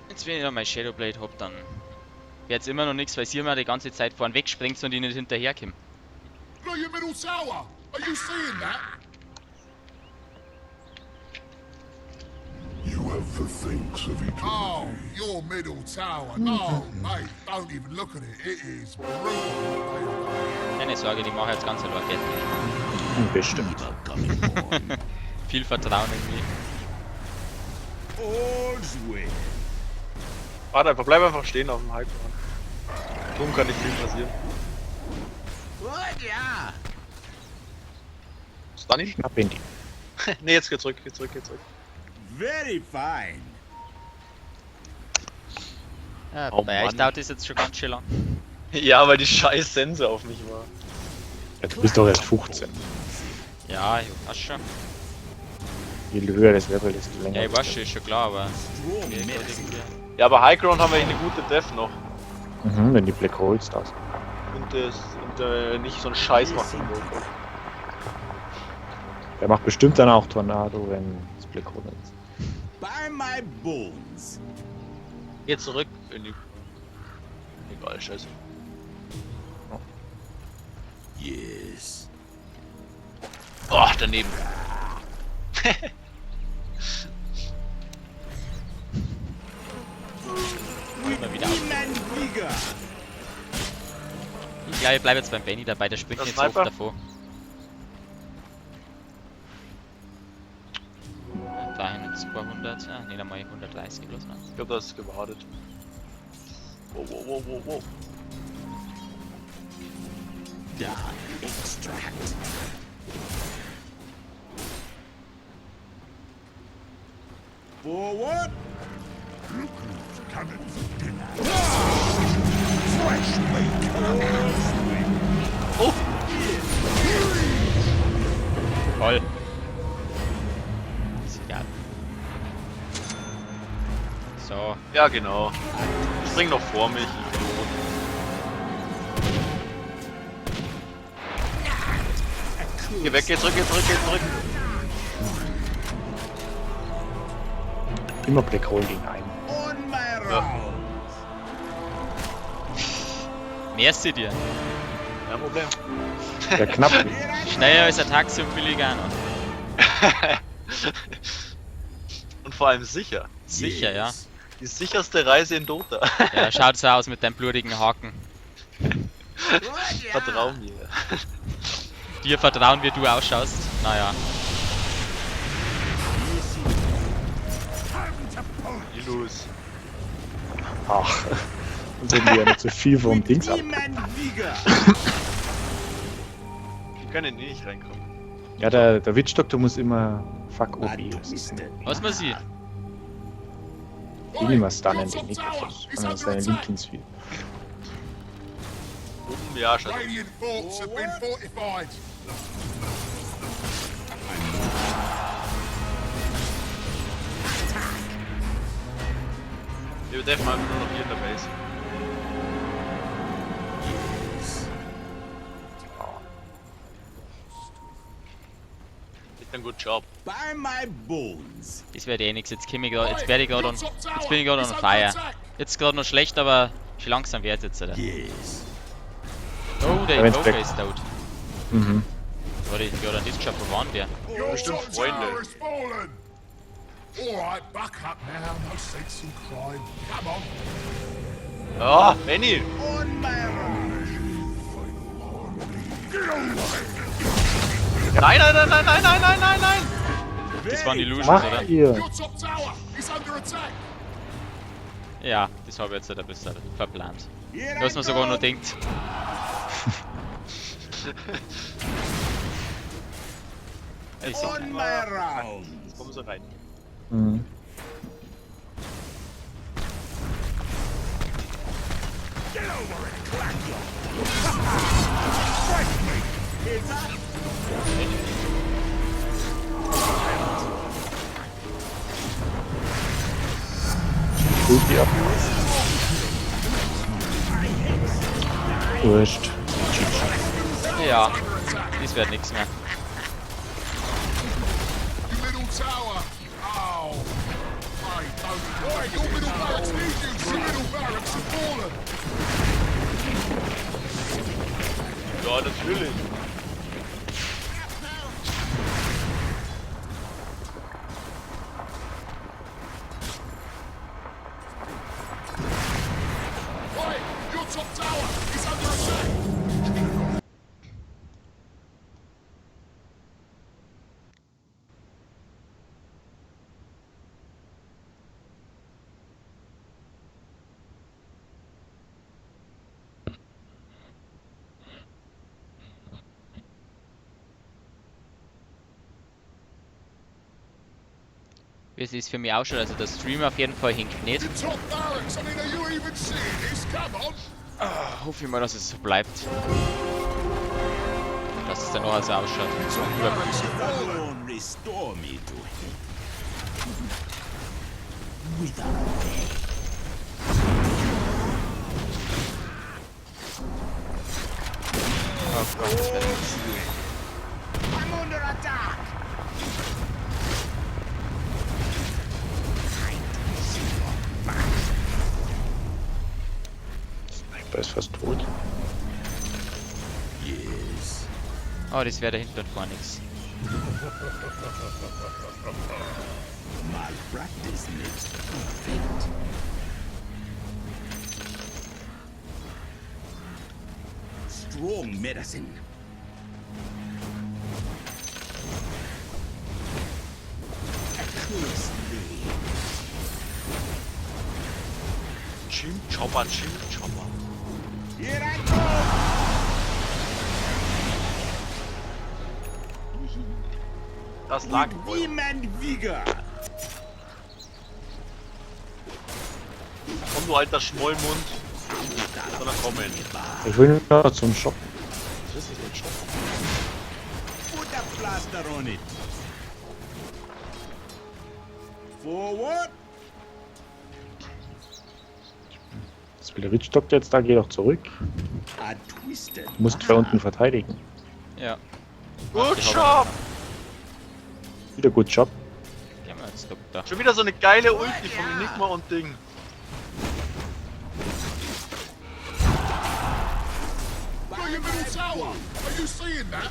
Jetzt wenn ich noch mein Shadowblade hab, dann wird's immer noch nichts, weil sie immer die ganze Zeit vorn wegspringt und ich nicht hinterherkomme. Look at your middle tower. Are you seeing that? You have the things of eternity. Oh, your middle tower. No, mate, don't even look at it. It is brutal. Keine Sorge, die mache ich jetzt ganz allein fertig. Bestimmt. Evil coming on. Viel Vertrauen in mich. All's well. Warte einfach, bleib einfach stehen auf dem Hype. Dumm kann nicht viel passieren. Gut, ja. Ist da nicht? Knapp in die. Ne, jetzt geh zurück, geh zurück. Very fine. Ja, Oh bei euch Mann. dauert das jetzt schon ganz schön lang. Ja, weil die scheiß Sense auf mich war. Ja, du bist doch erst 15. Ja, ich weiß schon. Je höher das Level, desto länger. Ja, ich weiß schon, ist schon klar, aber... Strong Geht mess. halt irgendwie. Ja, aber High Ground haben wir eine gute Def noch. Mhm, wenn die Black Holes da sind. Und nicht so einen Scheiß macht. Der macht bestimmt dann auch Tornado, wenn es Black Hole ist. By my bones. Geh zurück in die. Egal, scheiße. Yes. Oh, daneben. Mal wieder auf. Demon Vigor. Ich glaube, ich bleibe jetzt beim Benny dabei, der springt Der nicht so oft Sniper? davor. Dahin 200, ja, ne, dann mal 130 bloß noch. Ich glaube, das ist gewartet. Wow, wow, wow, wow, wow. Dark extract. Forward. Cannon for dinner. Fresh meat. Toll. Ist egal. So, Ja, genau. Spring noch vor mich. Geh weg, geh zurück, geh zurück, geh zurück. Immer Black Hole gegen einen. On my rounds. merci dir. Kein Problem. Der knapp. Schneller als ein Taxi und billiger noch. Und vor allem sicher. Sicher, ja. Yes. Die sicherste Reise in Dota. Ja, schaut so aus mit deinem blutigen Haken. Vertrau mir. Dir vertrauen, wie du ausschaust. Naja. Ilus. Ach. Und wenn die ja nicht so viel vom Dings ab. Demon Vigor. Die können eh nicht reinkommen. Ja, der Witch-Doktor muss immer Fuck OB. I Das ist twisted. Was man sieht. immer stunnen, den Nick. Das ist seine Linkinsfield. Oben, ja, scheiße. Radiant forts have been fortified. Wir dürfen einfach nur noch hier in der Base. Macht einen guten Job. By my bones. Das wird eh nix. Jetzt bin ich gerade on. Jetzt bin ich gerade on fire. Jetzt gerade noch schlecht, aber schon langsam wird jetzt, oder? Yes. Oh, der Ja, wenn's Invoker weg- ist tot. Mhm. Warte, ich gerade nicht geschafft, wo waren wir? Your Bestimmt top Freunde. tower is fallen. Alright, back up now. No sense in crime. Come on. Ah, Benny! On my rounds. Nein, nein, nein, nein, nein, nein, nein, nein, nein! Das waren Illusions, Macht oder? ihr? Your top tower is under attack. Ja, das habe ich jetzt ein bisschen verplant. Here Was I man sogar go. noch denkt. Ich seh On my rounds. Jetzt kommen sie rein. Mhm. Ulti ab. Wurscht. Ja, das wird nichts mehr. You middle tower. Oh. Hey, don't. Hey, your middle barracks need you. Your middle barracks have fallen. Ja, natürlich. Hey, your top tower is under attack. Wie es ist für mich auch schon, also der Stream auf jeden Fall hinkt nicht. Your top barracks. I mean, are you even seeing this? Come on. Hoffe ich mal, dass es so bleibt. dass es dann noch so ausschaut. So überflüssig. Alone restore me to him. Wither away. Oh Gott, das wäre I'm under attack. Sniper ist fast tot. Yes. Oh, das wäre dahinter gar nichts. Malpractice makes perfect. Strong medicine. A close blade. Chim Chopper, Chim Chopper. Here I go. Das With Lagerfeuer. vim and vigor. Komm du alter Schmollmund. Sondern kommen. Ich will nur zum Shop. Das ist nicht ein Stopp. Put a plaster on it. Forward. Das will der Witch-Doktor jetzt da, geh doch zurück. A twisted. Du musst da unten verteidigen. Ja, Good die Job! Wieder gut Job. gehen wir jetzt Doktor. Schon wieder so eine geile Ulti von Enigma und Ding. Got your middle tower. Are you seeing that?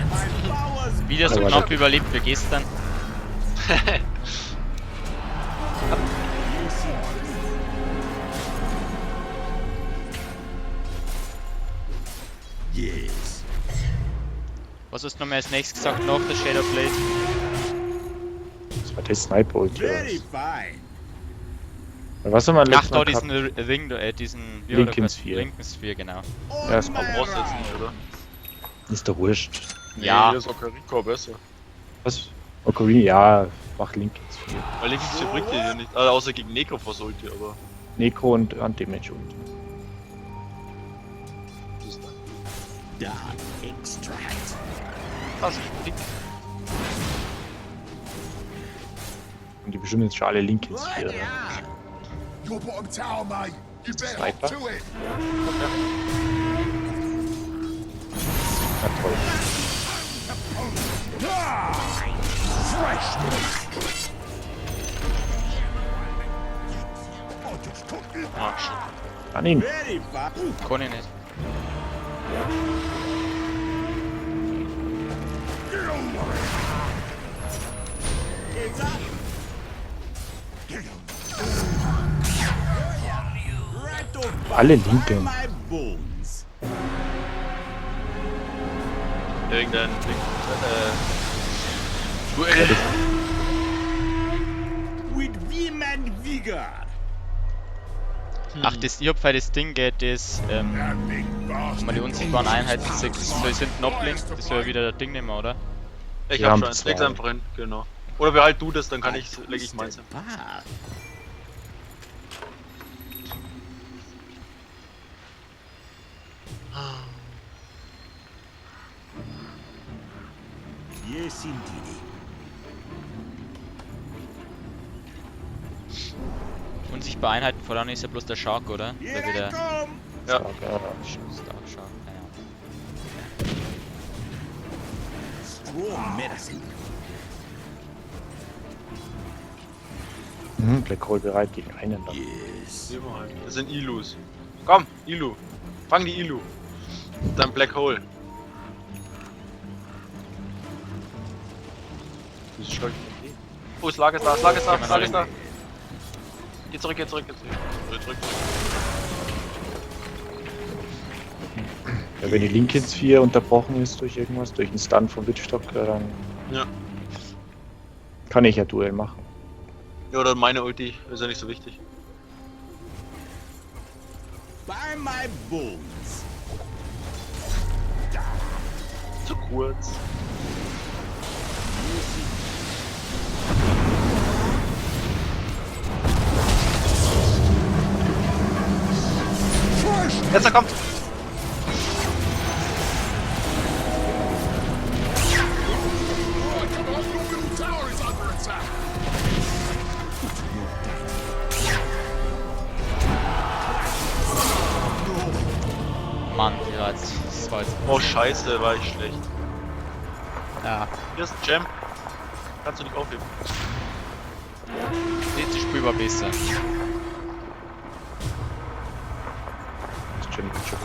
My powers. Wieder so Aber knapp überlebt wie gestern. Yes. Was hast du noch mal als nächstes gesagt nach der Shadowblade? Das war der Sniper-Ulti. Very fine. Was haben wir Ach, letztes da Mal diesen gehabt? Ring, diesen... Linken oder Sphere. Linken Sphere, genau. Ja, ist On auch my Brauchst du jetzt round. nicht, oder? Ist doch wurscht. Ja. Nee, ist Ocarina besser. Was? Ocarina, ja, mach Link ins 4. Weil Link ist bringt dir ja nicht. Also außer gegen Necrophos Ulti, aber. Necro und Anti-Mage Ulti. Das ist Dark extract. das ist dick. Und die bestimmen jetzt schon alle Link ins 4. What? Yeah. Your bottom tower, mate. You better Sniper? hop to it. Na toll. Ah, shit. An ihn. Very fine. Kann ich nicht. It's up. Right off Alle Linken. my bones. Irgendein Ding. Duell. With vim and vigor. Ach, das, ich hab für das Ding geht, das, That big wenn bastard. man die unsichtbaren Einheiten sieht, das soll hinten ablenken, das soll ja wieder das Ding nehmen, oder? Ich Wir hab haben schon eins. zwei. Leg's einfach hin, genau. Oder behalt du das, dann kann ich, leg ich meins hin. Path. Yes, indeed. Unsichtbare Einheiten voran ist ja bloß der Shark, oder? Here Der I wieder... come. Ja. Stark Shark, naja. Strong medicine. Black Hole bereit gegen einen dann. Yes. Sehen wir halt. Das sind Ilus. Komm, Ilu. Fang die Ilu. Dann Black Hole. Das ist schon. Oh, das Lager ist da, das Lager ist da, das Lager ist da. Geh zurück, geh zurück, geh zurück. Zurück. Ja, wenn die Link ins 4 unterbrochen ist durch irgendwas, durch einen Stun vom Witch-Doktor, dann Ja. kann ich ja Duell machen. Ja, oder meine Ulti, ist ja nicht so wichtig. By my bones. Zu kurz. Jetzt er kommt! Oh, come on, your middle tower is under attack. Mann, ja, das war jetzt. Oh scheiße, war ich schlecht. Ja, Hier ist ein Gem. Kannst du nicht aufheben. das Spiel war besser. Das stimmt schon.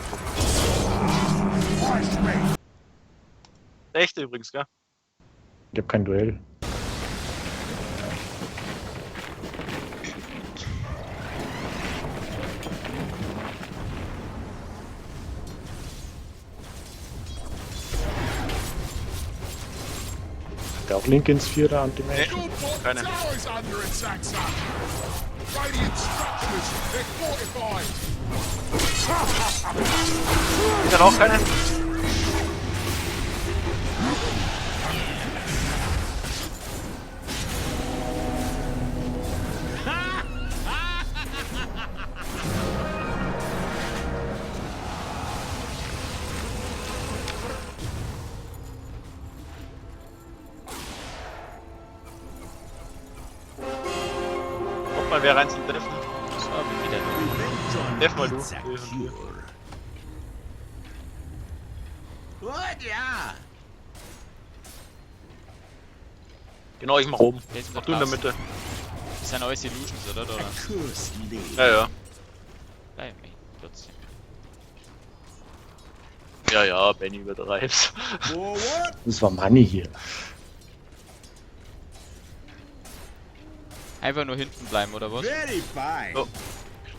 Echte übrigens, gell? Ich hab kein Duell. Der auch link ins 4er Anti-Mage. Nee. Your bottom Keine. tower is under attack, son. Radiant structures, they're fortified. Ich hatte auch keine. Guck mal, wer rein zum Treffen. So, bin wieder da. Treff mal du. It's a cure. Gut, ja. Genau, ich mach oben. Jetzt Mach du in der Mitte. Das sind alles Illusions, oder? A cursed lady. Ja, ja. Bei mir, trotzdem. Ja, ja, Benny übertreibst. For what? Das war Money hier. Einfach nur hinten bleiben, oder was? Very fine. Oh.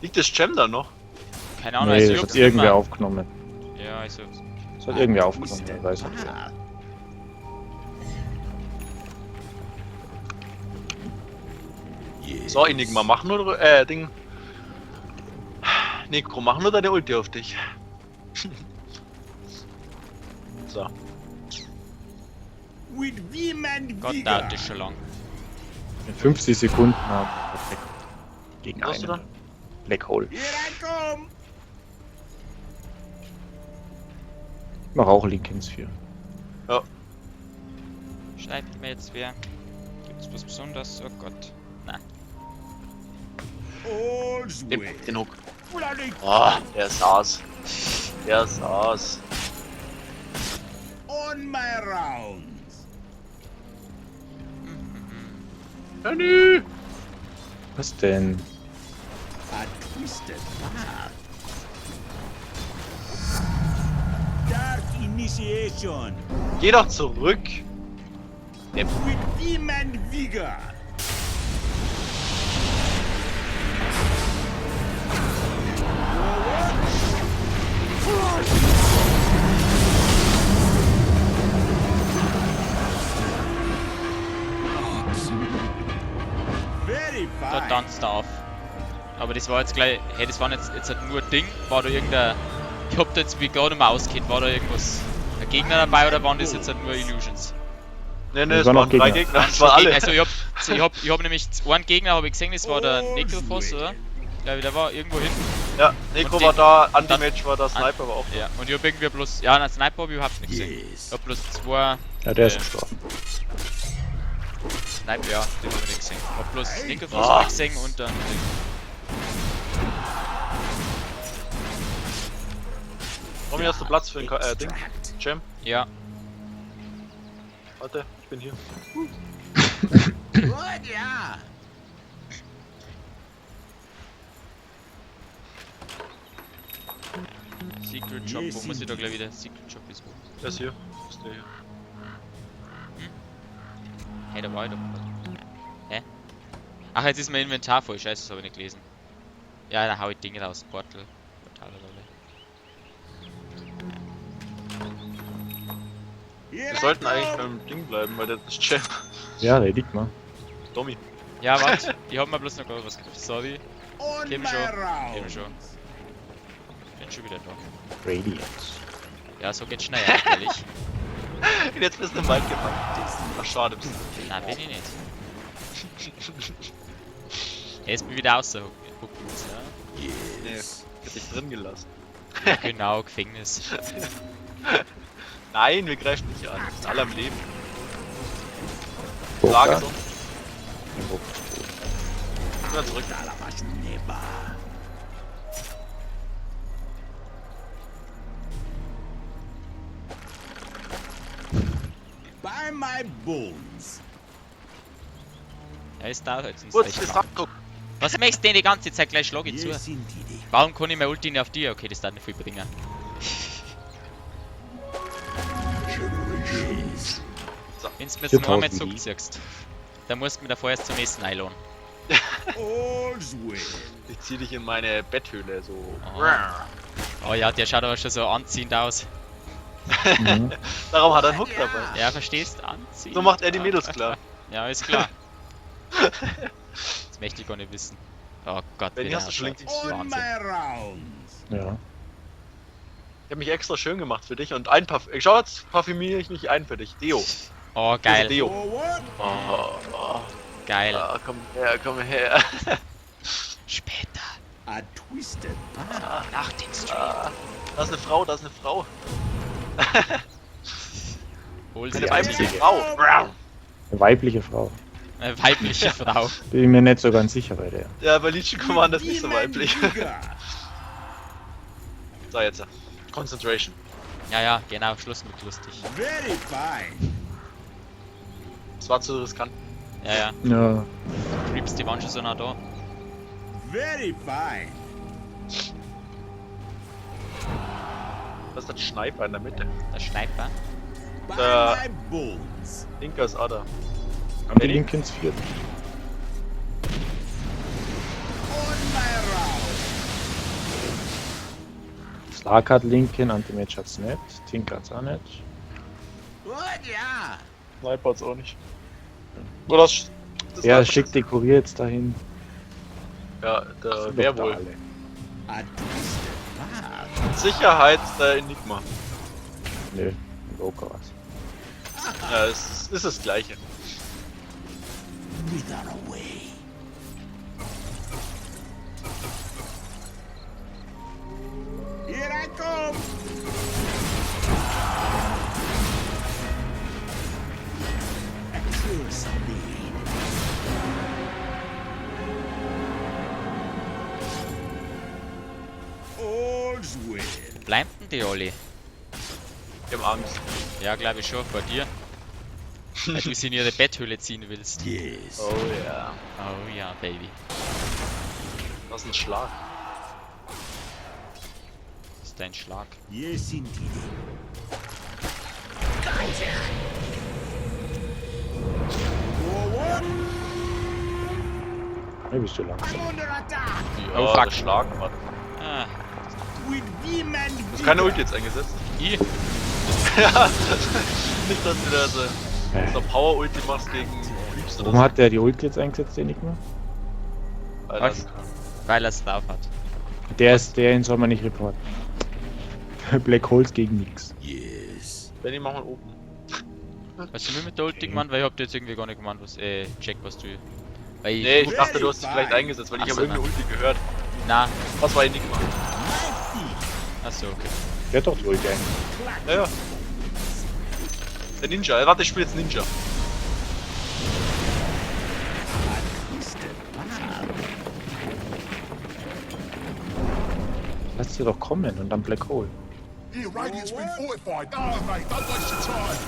Liegt das Gem da noch? Keine Ahnung, Nee, also das ich hat hab's irgendwer nicht mehr. aufgenommen. Ja, also. Das hat irgendwer aufgenommen, Mr. ich weiß nicht. Bar. Yes. So, Enigma machen oder Ding. Necro, machen wir deine Ulti auf dich. So. With vim and Gott, vigor. da ist schon lang. In 50 Sekunden haben wir perfekt gegen Was hast du einen da? Black Hole. Here I come. Ich mach auch Link ins 4. Schreibt mir jetzt wer. Gibt's was Besonderes? Oh Gott. Nein. All's Den, well. den Hook. Bloody Ah, der saß. Der saß. on my rounds. Benny! Was denn? A twisted path. Dark initiation. Geh doch zurück. With vim and vigor. Very Da fine. tanzt er auf. Aber das war jetzt gleich. Hey, das war jetzt halt nur ein Ding. War da irgendein. Ich hab da jetzt wie gerade mal ausgeht. War da irgendwas. Ein Gegner dabei oder waren das jetzt halt nur Illusions? Ne, Das es waren waren noch 3 Gegner. Gegner. Das waren alle. Also ich hab nämlich einen Gegner habe ich gesehen, das war der Necrophos, oder? Ja, der war irgendwo hinten. Ja, Necro Und war den- da, Anti-Mage war da, Sniper war auch da. Ja, und ich hab irgendwie bloß. Ja, einen Sniper hab ich überhaupt nicht gesehen. Ich Yes. hab bloß zwei. Ja, der ist Äh, gestorben. Sniper, ja, den hab ich nicht gesehen. Hab bloß Necrophos Ah. hab ich gesehen und dann. Warum hast du Platz für ein Ding? Extract. Gem? Ja, Warte, ich bin hier. Good, ja. Secret Shop, wo muss ich da gleich wieder? Secret Shop ist wo? Der ist hier. Ist der hier. Hey, da war ich doch. Hä? Ach, jetzt ist mein Inventar voll. Scheiße, das habe ich nicht gelesen. Ja, dann hau ich Dinge raus. Portal. Portal oder Here Wir I sollten come. eigentlich beim Ding bleiben, weil das ist Gem. Ja, der liegt mal. Dummy. Ja, warte. Ich hab mir bloß noch gerade was gemacht. Sorry. On Geben my schon. Geben rounds. schon. Bin schon wieder da. Radiance. Ja, so geht's schnell, ehrlich. Und jetzt bist du im Wald gefallen. Ach, schade. Bist du. Nein, bin ich nicht. Er ist mir wieder außer ja? Nee, ich hab dich drin gelassen. Genau, Gefängnis. Nein, wir greifen nicht an. Wir sind alle am Leben. Poker. Lage so. Im Wieder zurück. By my bones. Er ist da, jetzt ist Kurz recht das lang. Abguck. Was machst du denn die ganze Zeit? Gleich schlag ich zu. Hier sind die. Warum kann ich mein Ulti nicht auf dir? Okay, das darf nicht viel bringen. Generations. Wenn du mir zum einmal 4000 zurückziehst, dann musst du mir davor erst zum Essen einladen. All's well. Ich zieh dich in meine Betthöhle so. Oh ja, der schaut aber schon so anziehend aus. Mhm. Darum hat er einen Hook dabei. Ja, verstehst? Anziehend. So macht er die Mädels klar. Ja, ist klar. Das möchte ich gar nicht wissen. Oh Gott, Benny, wie der hast du schon ausschaut. links? On Wahnsinn. my rounds. Ja. Ich hab mich extra schön gemacht für dich und ein Schau, jetzt parfümiere ich mich ein für dich. Deo. Oh, Das ist geil. Deo. Forward. Oh, Geil. komm her, komm her. Später. A twisted path. Nach dem Stream. Da ist eine Frau, da ist eine Frau. Hol sie Eine aus weibliche dem- Frau. Eine weibliche Frau. Eine weibliche Frau. Bin ich mir nicht so ganz sicher bei der. Der bei Legion Commander ist nicht so Demon weiblich. Vigor. So, jetzt. Concentration. Ja, ja, genau. Schluss mit lustig. Very fine. Das war zu riskant. Ja, ja. Ja. Creeps, die waren schon so nah da. Very fine. Was ist das Schneiper in der Mitte? Der Sniper. By Da- my bones. Linker ist Ada. Haben die Benny? Lincolns 4. On my rounds. Slark hat Lincoln, Anti-Match hat's nicht. Tinker hat's auch nicht. What, yeah. Sniper hat's auch nicht. Oder das Ja, war- schickt die Kurier jetzt dahin. Ja, Sind der doch wer da wohl? alle. A twisted path. Mit Sicherheit der Enigma. Nö, Invoker was. Ja, es ist das gleiche. Wither away. Here I come. A curse speed. All's well. Bleiben denn die alle? Ich hab Angst. Ja, glaube ich schon. Vor dir. Weil du sie in ihre Betthöhle ziehen willst. Yes. Oh ja. Oh ja, Baby. Das ist ein Schlag. Das ist dein Schlag. Yes, indeed. Forward. Ne, bist du langsam. I'm under attack. Ja, Oh, fuck. der Schlag, Mann. Ah, With demon Du hast keine Ulti jetzt eingesetzt. ich? Ja. Nicht, dass du da so Power-Ulti machst gegen Creeps oder Warum hat der die Ulti jetzt eingesetzt, der Enigma? so. Was? Weil er es drauf hat. Den soll man nicht reporten. Black Holes gegen nix. Yes. Benny, mach mal oben. Was du mit der Ulti gemeint? Weil ich hab dir jetzt irgendwie gar nicht gemeint, was, check, was du... Weil Nee, ich ich... dachte, du hast dich vielleicht eingesetzt, weil ich Ach habe so, irgendeine Ulti gehört. Na, Was war Enigma? achso, okay. Der hat doch die Ulti ein. Ja, ja. Der Ninja. Warte, ich spiele jetzt Ninja. Lass sie doch kommen und dann Black Hole. Here, Radiant's been fortified. No, mate, don't waste your time.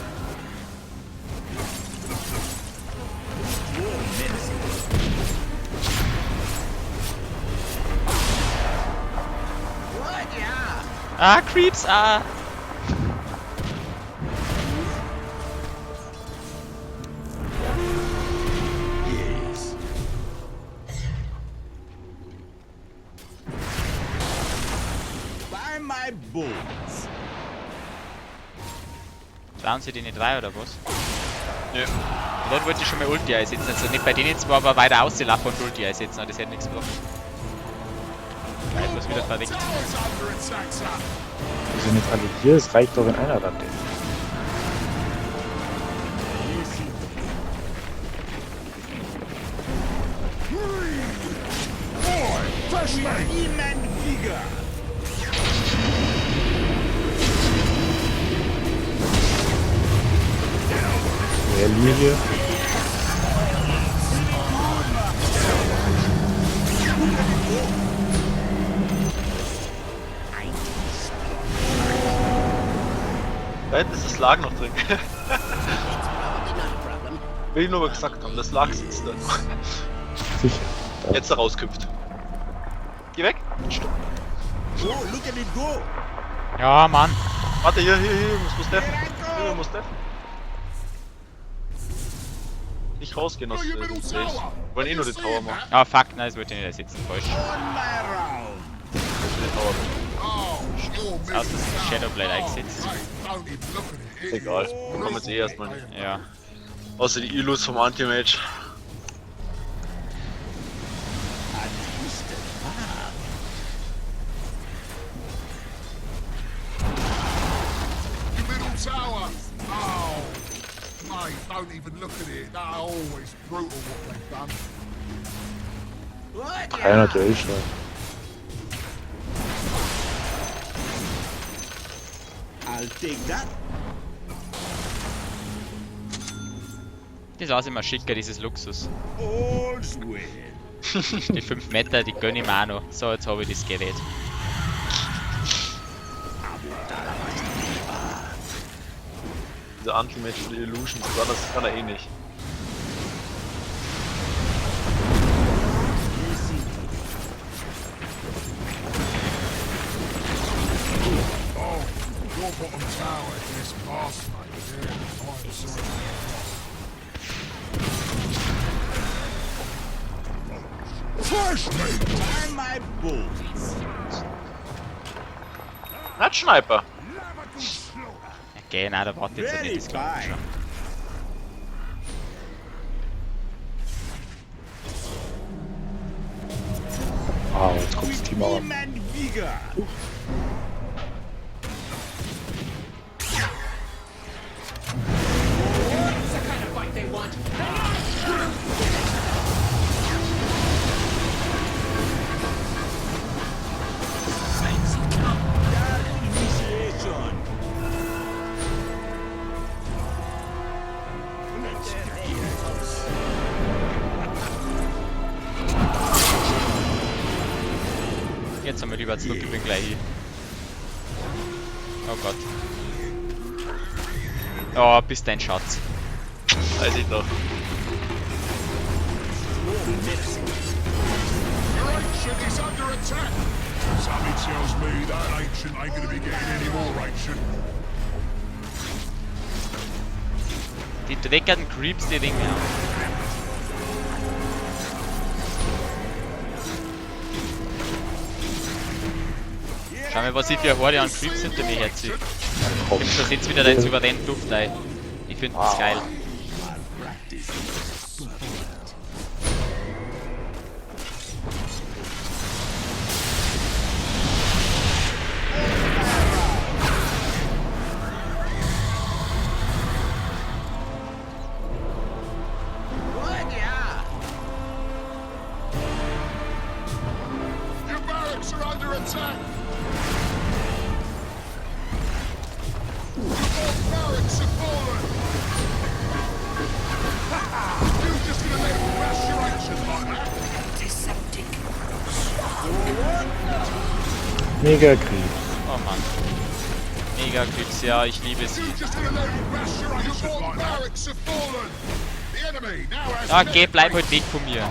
What, yeah. Ah, Creeps, ah! Yes. By my bones. Trauen sie die nicht rein, oder was? Nö. Und dort wollte ich schon mal Ulti einsetzen. Also nicht bei denen zwar, aber weiter auslaufen und Ulti einsetzen, aber das hätte nichts gebracht. Da ist was wieder verrückt. Tower's under attack, sir. Die sind jetzt alle hier, es reicht doch, wenn einer dann ist. Boy, fresh mate. Demon vigor. der Linie. Da hinten ist das Lag noch drin. Will ich nur mal gesagt haben, das Lag sitzt da. Sicher. Jetzt er rausküpft. Geh weg. Stopp. Oh, look at it go! Ja, Mann. Warte, hier, muss treffen. Hier, muss treffen. Nicht rausgehen aus dem Safe. Wir wollen eh nur den Tower machen. Ah, fuck, nein, das wollte ich nicht sitzen. Falsch. On my round! Den Tower. Oh, you're Das ist das Shadowblade eingesetzt. Mate, don't even look at it. Egal. Wir kommen jetzt eh erstmal nicht. Ja. Außer die Illus vom Anti-Mage. Your middle tower. Oh, mate, don't even look at it. That always brutal what they've done. What? 300 Durchschlag. I'll take that. Das ist auch immer schicker, dieses Luxus. All's well. Die 5 Meter, die gönn ich mir auch noch. So, jetzt habe ich das Gerät. Dieser Anti-Mage für die Illusion, das kann er eh nicht. Oh, your bottom tower is past, mate. Yeah, I'm sorry. Flash me! Time my bolts. Nutschneiper! Okay, nein, da warte jetzt nicht, das glaubt schon. Ah, jetzt kommt das Team auch an. Beam and vigor. Initiation. Jetzt haben wir lieber zurück, ich bin gleich hier. Oh Gott. Oh, bist dein Schatz. Weiß ich doch. Your ancient is under attack! Something tells me that ancient ain't gonna be getting any more ancient. Die dreckigen Creeps, die Dinge haben. Schau mal, was ich für eine Horde an Creeps hinter mir herziehe. Ich hab jetzt wieder den souveränen Duft ein. Ich finde das geil. What? Yeah. Your barracks are under attack! Your barracks have fallen! You're just gonna let them bash your ancient like that? Mega Krieg. Oh Mann. Mega Creeps, ja, ich liebe sie. You're just gonna let them bash your ancient like that? Your barracks have fallen! The enemy now has Ja, geh, bleib halt weg von mir.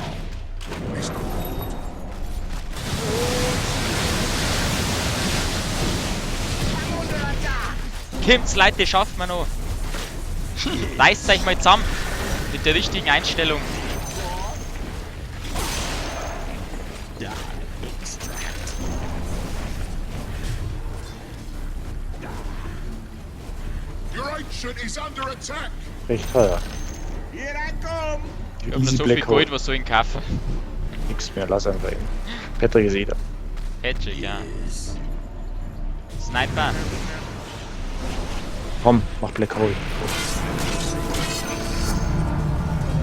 Kommt's, Leute, schafft man noch. Reißt euch mal zusammen. Mit der richtigen Einstellung. Your ancient is under attack! Recht teuer. Here I come. Ich hab noch so viel Gold, was soll ich kaufen? Nix mehr, lass einfach hin. Patrick ist eh da. Patrick, ja. Sniper. Komm, mach Black Hole.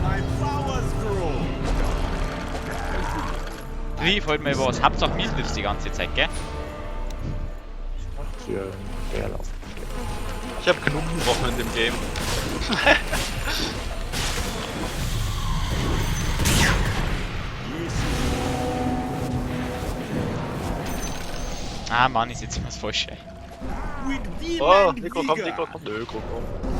My powers grow. Brief, halt mal was. Hauptsache mich triffst die ganze Zeit, gell? Für Leerlauf. Ich hab genug gebrochen in dem Game. Ah Mann, ich setze was falsch ein. With Oh, vehement Nico, komm, vigor. Nico, komm. Nico, komm.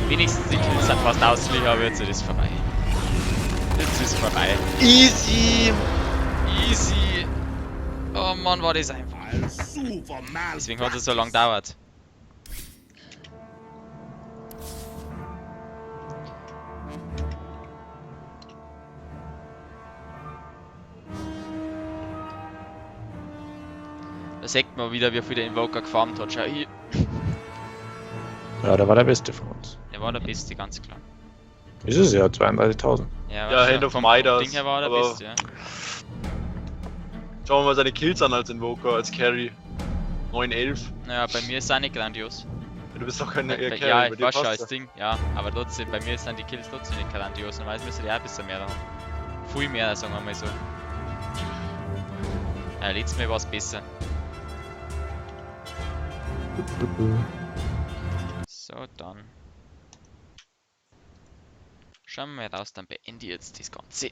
Wenigstens die Kills sind fast ausgeliefert, aber jetzt ist es vorbei. Jetzt ist es vorbei. Easy! Easy. Oh Mann, war das einfach. I'll sue for Deswegen hat es so lange gedauert. Da sieht man wieder, wie viel der Invoker gefarmt hat. Schau hier. Ja, der war der Beste von uns. Der war der Beste, ganz klar. Ist es ja, 32.000. Ja, war Hand schon of vom Midas, Ding her war er der aber- Beste, ja. Schauen wir mal seine Kills an als Invoker, als Carry. 9-11. Naja, bei mir ist er nicht grandios. Du bist doch kein Carry. Ja, bei ich dir weiß schon passt als Ding, ja. Aber trotzdem, bei mir sind die Kills trotzdem nicht grandios. Normalerweise müsste der auch ein bisschen mehr haben. Viel mehr, sagen wir mal so. Ja, letztes Mal war es besser. So, dann. Schauen wir mal raus, dann beende ich jetzt das Ganze.